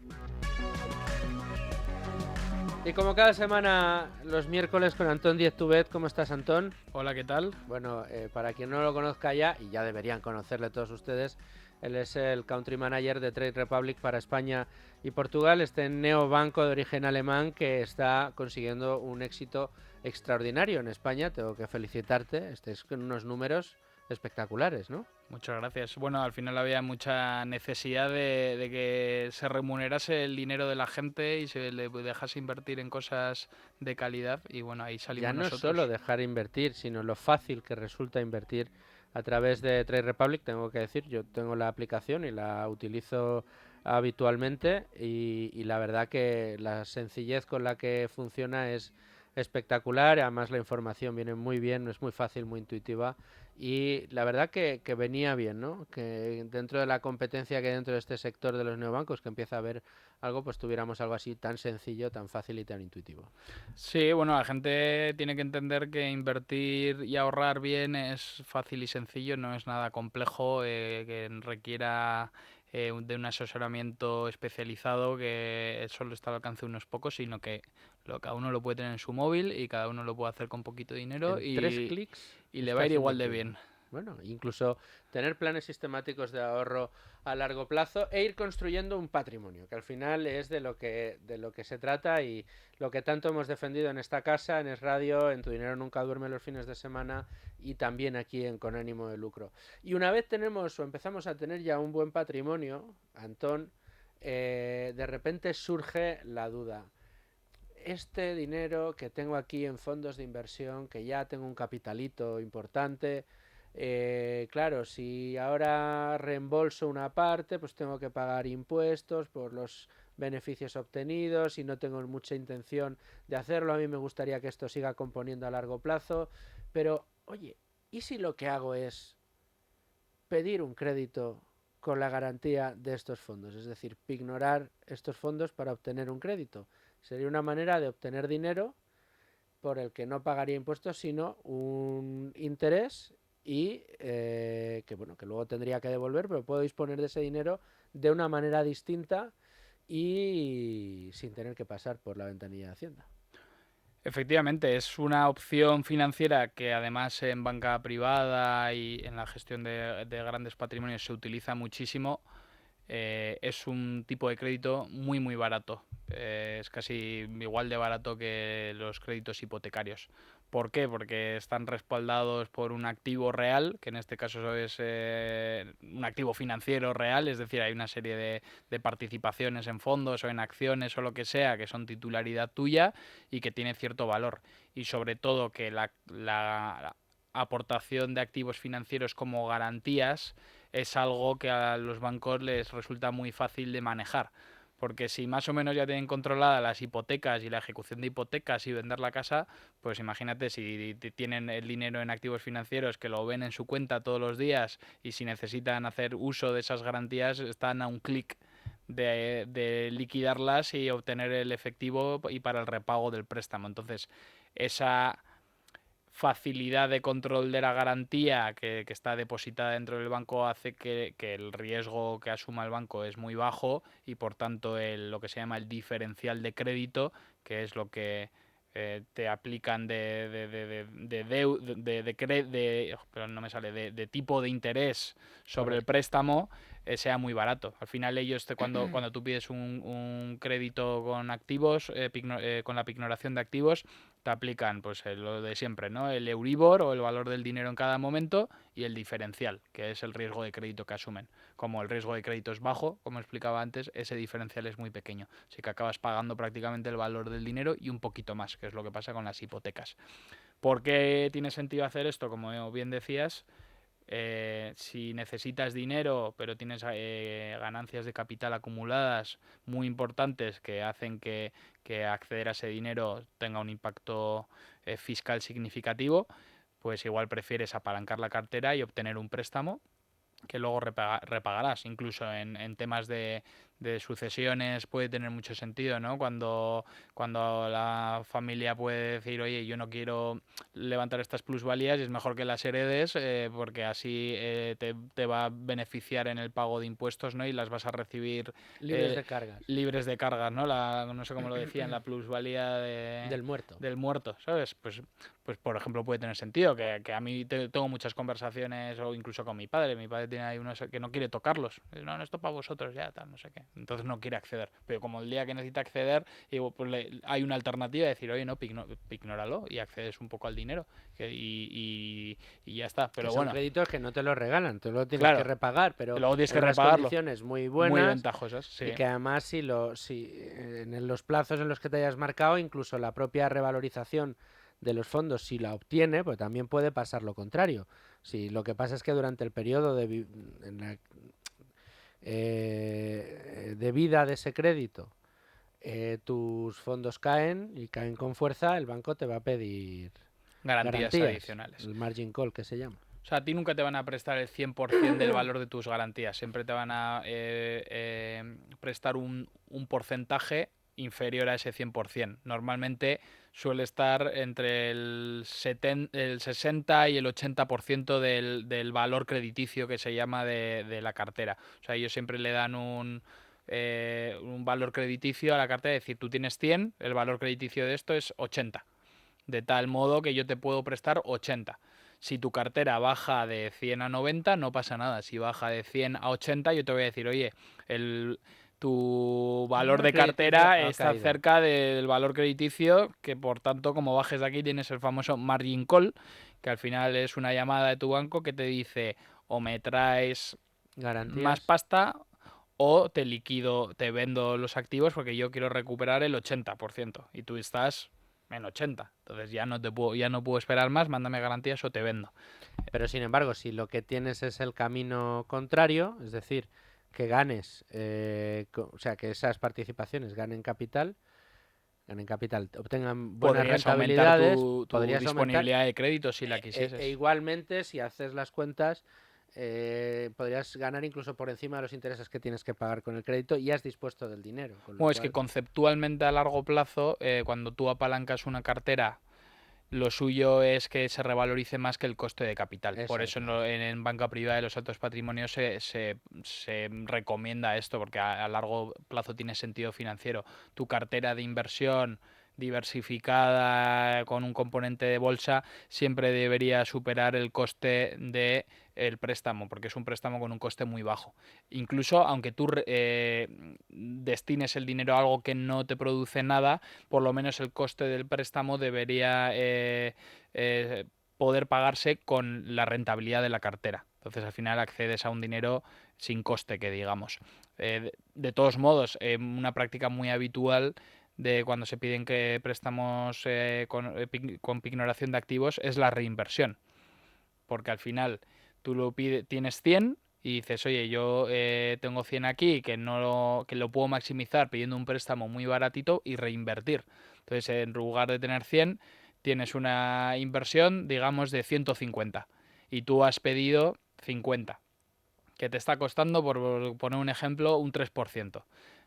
Y como cada semana, los miércoles con Antón Díez Tubet. ¿Cómo estás, Antón? Hola, ¿qué tal? Bueno, para quien no lo conozca ya, y ya deberían conocerle todos ustedes, él es el Country Manager de Trade Republic para España y Portugal, este neobanco de origen alemán que está consiguiendo un éxito extraordinario en España. Tengo que felicitarte, estés con unos números espectaculares, ¿no? Muchas gracias. Bueno, al final había mucha necesidad de que se remunerase el dinero de la gente y se le dejase invertir en cosas de calidad y bueno, ahí salimos ya no nosotros. Es solo dejar invertir, sino lo fácil que resulta invertir a través de Trade Republic. Tengo que decir, yo tengo la aplicación y la utilizo habitualmente y la verdad que la sencillez con la que funciona es espectacular. Además la información viene muy bien, es muy fácil, muy intuitiva y la verdad que venía bien, ¿no? Que dentro de la competencia que hay dentro de este sector de los neobancos, que empieza a haber algo, pues tuviéramos algo así tan sencillo, tan fácil y tan intuitivo. Sí, bueno, la gente tiene que entender que invertir y ahorrar bien es fácil y sencillo, no es nada complejo, que requiera de un asesoramiento especializado que solo está al alcance de unos pocos, sino que cada uno lo puede tener en su móvil y cada uno lo puede hacer con poquito dinero En 3 clics y le va a ir estás igual de invertido. bien. Bueno, incluso tener planes sistemáticos de ahorro a largo plazo e ir construyendo un patrimonio, que al final es de lo que se trata y lo que tanto hemos defendido en esta casa, en Es Radio, en Tu Dinero Nunca Duerme los fines de semana y también aquí en Con Ánimo de Lucro. Y una vez tenemos o empezamos a tener ya un buen patrimonio, Antón, de repente surge la duda. Este dinero que tengo aquí en fondos de inversión, que ya tengo un capitalito importante, claro, si ahora reembolso una parte, pues tengo que pagar impuestos por los beneficios obtenidos y no tengo mucha intención de hacerlo. A mí me gustaría que esto siga componiendo a largo plazo, pero oye, ¿y si lo que hago es pedir un crédito con la garantía de estos fondos? Es decir, pignorar estos fondos para obtener un crédito. Sería una manera de obtener dinero por el que no pagaría impuestos, sino un interés y que luego tendría que devolver, pero puedo disponer de ese dinero de una manera distinta y sin tener que pasar por la ventanilla de Hacienda. Efectivamente, es una opción financiera que además en banca privada y en la gestión de grandes patrimonios se utiliza muchísimo. Es un tipo de crédito muy muy barato, es casi igual de barato que los créditos hipotecarios. ¿Por qué? Porque están respaldados por un activo real, que en este caso es un activo financiero real, es decir, hay una serie de participaciones en fondos o en acciones o lo que sea que son titularidad tuya y que tiene cierto valor. Y sobre todo que la aportación de activos financieros como garantías es algo que a los bancos les resulta muy fácil de manejar. Porque si más o menos ya tienen controladas las hipotecas y la ejecución de hipotecas y vender la casa, pues imagínate si tienen el dinero en activos financieros que lo ven en su cuenta todos los días y si necesitan hacer uso de esas garantías, están a un clic de liquidarlas y obtener el efectivo y para el repago del préstamo. Entonces, esa facilidad de control de la garantía que está depositada dentro del banco hace que el riesgo que asuma el banco es muy bajo y por tanto lo que se llama el diferencial de crédito, que es lo que te aplican de tipo de interés sobre el préstamo, sea muy barato. Al final ellos cuando tú pides un crédito con activos, con la pignoración de activos, te aplican pues lo de siempre, ¿no? El Euribor o el valor del dinero en cada momento y el diferencial, que es el riesgo de crédito que asumen. Como el riesgo de crédito es bajo, como explicaba antes, ese diferencial es muy pequeño. Así que acabas pagando prácticamente el valor del dinero y un poquito más, que es lo que pasa con las hipotecas. ¿Por qué tiene sentido hacer esto? Como bien decías, si necesitas dinero pero tienes ganancias de capital acumuladas muy importantes que hacen que acceder a ese dinero tenga un impacto fiscal significativo, pues igual prefieres apalancar la cartera y obtener un préstamo que luego repagarás. Incluso en temas de sucesiones puede tener mucho sentido, ¿no? Cuando la familia puede decir, oye, yo no quiero levantar estas plusvalías y es mejor que las heredes porque así te va a beneficiar en el pago de impuestos, ¿no? Y las vas a recibir libres de cargas. Libres de cargas, ¿no? No sé cómo lo decían, la plusvalía del muerto. Del muerto, ¿sabes? Pues por ejemplo puede tener sentido, que a mí tengo muchas conversaciones o incluso con mi padre. Mi padre tiene ahí unos que no quiere tocarlos. No, esto para vosotros ya, tal, no sé qué. Entonces no quiere acceder. Pero como el día que necesita acceder, pues hay una alternativa de decir, oye, no, ignóralo y accedes un poco al dinero. Y ya está. Pero son créditos que no te los regalan, tú lo tienes que repagar, pero luego tienes que repagarlo. Condiciones muy buenas, muy ventajosas, sí. Y que además si en los plazos en los que te hayas marcado, incluso la propia revalorización de los fondos, si la obtiene, pues también puede pasar lo contrario. Si lo que pasa es que durante el periodo de vida de ese crédito tus fondos caen y caen con fuerza, el banco te va a pedir garantías adicionales. El margin call, que se llama. O sea, a ti nunca te van a prestar el 100% del valor de tus garantías. Siempre te van a prestar un porcentaje inferior a ese 100%. Normalmente suele estar entre el 60 y el 80% del valor crediticio que se llama de la cartera. O sea, ellos siempre le dan un valor crediticio a la cartera, es decir, tú tienes 100, el valor crediticio de esto es 80. De tal modo que yo te puedo prestar 80. Si tu cartera baja de 100 a 90, no pasa nada. Si baja de 100 a 80, yo te voy a decir, oye, tu valor de cartera está cerca del valor crediticio, que por tanto, como bajes de aquí, tienes el famoso margin call, que al final es una llamada de tu banco que te dice, o me traes más pasta o te liquido, te vendo los activos porque yo quiero recuperar el 80% y tú estás en 80. Entonces ya no puedo esperar más, mándame garantías o te vendo. Pero sin embargo, si lo que tienes es el camino contrario, es decir, que ganes, o sea, que esas participaciones ganen capital, obtengan buenas rentabilidades, podrías aumentar tu disponibilidad de crédito si la quisieses. Igualmente, si haces las cuentas, podrías ganar incluso por encima de los intereses que tienes que pagar con el crédito y has dispuesto del dinero. Es que conceptualmente a largo plazo, cuando tú apalancas una cartera, lo suyo es que se revalorice más que el coste de capital. Exacto. Por eso en banca privada de los altos patrimonios se recomienda esto, porque a largo plazo tiene sentido financiero. Tu cartera de inversión diversificada con un componente de bolsa siempre debería superar el coste del préstamo, porque es un préstamo con un coste muy bajo. Incluso aunque tú destines el dinero a algo que no te produce nada, por lo menos el coste del préstamo debería poder pagarse con la rentabilidad de la cartera. Entonces al final accedes a un dinero sin coste, que digamos. De todos modos, una práctica muy habitual de cuando se piden que préstamos con pignoración de activos es la reinversión, porque al final tú tienes 100 y dices, oye, yo tengo 100 aquí que lo puedo maximizar pidiendo un préstamo muy baratito y reinvertir. Entonces, en lugar de tener 100, tienes una inversión, digamos, de 150 y tú has pedido 50, que te está costando, por poner un ejemplo, un 3%.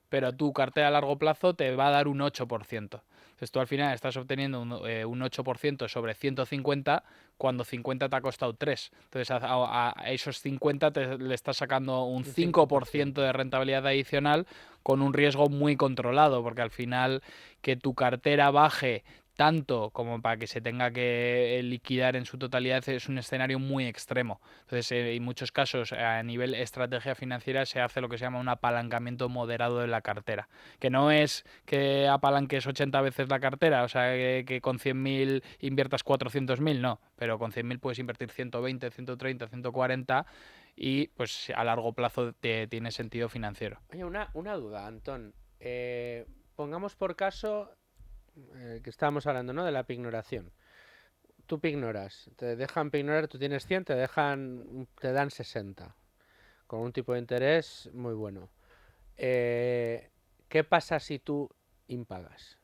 Pero tu cartera a largo plazo te va a dar un 8%. Entonces tú al final estás obteniendo un 8% sobre 150 cuando 50 te ha costado 3. Entonces a esos 50 le estás sacando un 5% de rentabilidad adicional con un riesgo muy controlado, porque al final que tu cartera baje tanto como para que se tenga que liquidar en su totalidad es un escenario muy extremo. Entonces, en muchos casos, a nivel estrategia financiera, se hace lo que se llama un apalancamiento moderado de la cartera. Que no es que apalanques 80 veces la cartera, o sea, que con 100.000 inviertas 400.000, no. Pero con 100.000 puedes invertir 120, 130, 140 y pues a largo plazo tiene sentido financiero. Oye, una duda, Antón. Pongamos por caso que estábamos hablando, ¿no?, de la pignoración. Tú pignoras, te dejan pignorar, tú tienes 100, te dan 60, con un tipo de interés muy bueno. ¿Qué pasa si tú impagas?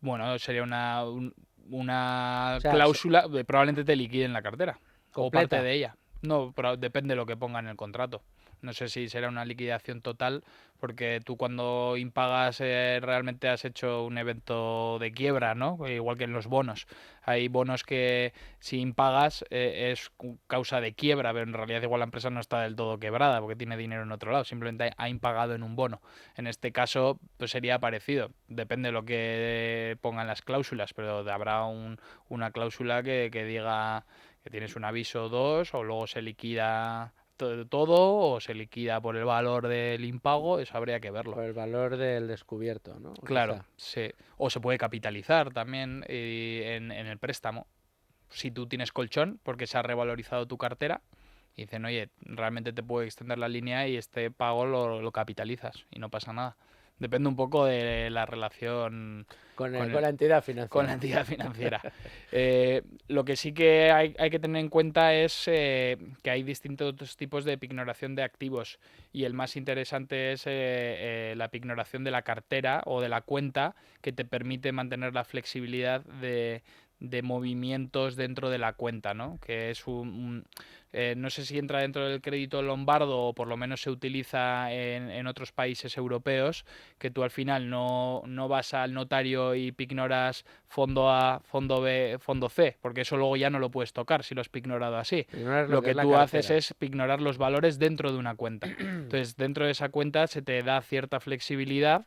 Bueno, sería una cláusula, probablemente te liquiden la cartera, completa, o parte de ella. No, pero depende de lo que ponga en el contrato. No sé si será una liquidación total, porque tú cuando impagas realmente has hecho un evento de quiebra, ¿no? Igual que en los bonos. Hay bonos que si impagas es causa de quiebra, pero en realidad igual la empresa no está del todo quebrada porque tiene dinero en otro lado, simplemente ha impagado en un bono. En este caso pues sería parecido, depende de lo que pongan las cláusulas, pero habrá una cláusula que diga que tienes un aviso 2 o luego se liquida todo o se liquida por el valor del impago, eso habría que verlo. Por el valor del descubierto, ¿no? Claro, sí. O se puede capitalizar también en el préstamo. Si tú tienes colchón porque se ha revalorizado tu cartera y dicen, oye, realmente te puedo extender la línea y este pago lo capitalizas y no pasa nada. Depende un poco de la relación con la entidad financiera. Con la entidad financiera. Lo que sí que hay que tener en cuenta es que hay distintos tipos de pignoración de activos y el más interesante es la pignoración de la cartera o de la cuenta, que te permite mantener la flexibilidad de movimientos dentro de la cuenta, ¿no? Que es no sé si entra dentro del crédito lombardo o por lo menos se utiliza en otros países europeos, que tú al final no vas al notario y pignoras fondo A, fondo B, fondo C, porque eso luego ya no lo puedes tocar si lo has pignorado así. Lo que tú haces es pignorar los valores dentro de una cuenta. Entonces, dentro de esa cuenta se te da cierta flexibilidad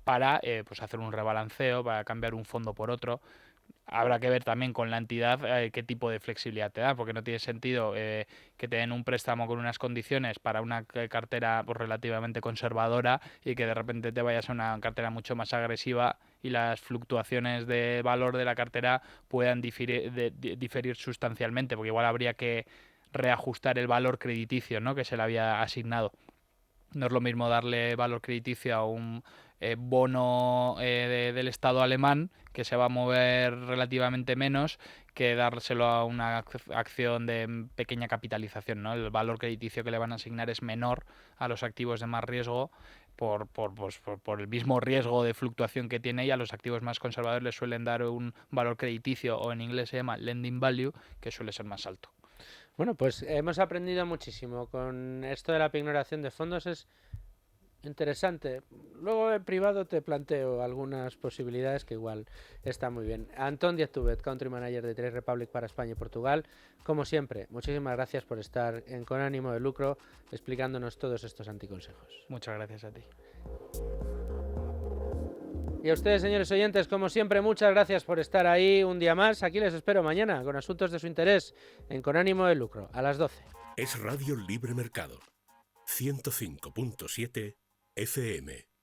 para pues hacer un rebalanceo, para cambiar un fondo por otro. Habrá que ver también con la entidad qué tipo de flexibilidad te da, porque no tiene sentido que te den un préstamo con unas condiciones para una cartera pues, relativamente conservadora y que de repente te vayas a una cartera mucho más agresiva y las fluctuaciones de valor de la cartera puedan diferir sustancialmente, porque igual habría que reajustar el valor crediticio, ¿no?, que se le había asignado. No es lo mismo darle valor crediticio a un bono del Estado alemán, que se va a mover relativamente menos, que dárselo a una acción de pequeña capitalización, ¿no? El valor crediticio que le van a asignar es menor a los activos de más riesgo por el mismo riesgo de fluctuación que tiene, y a los activos más conservadores les suelen dar un valor crediticio, o en inglés se llama lending value, que suele ser más alto. Bueno, pues hemos aprendido muchísimo con esto de la pignoración de fondos, es interesante. Luego en privado te planteo algunas posibilidades que igual están muy bien. Antón Díaz Tubet, Country Manager de Trade Republic para España y Portugal. Como siempre, muchísimas gracias por estar Con Ánimo de Lucro explicándonos todos estos anticonsejos. Muchas gracias a ti. Y a ustedes, señores oyentes, como siempre, muchas gracias por estar ahí un día más. Aquí les espero mañana con asuntos de su interés Con Ánimo de Lucro, a las 12. Es Radio Libre Mercado, 105.7 FM.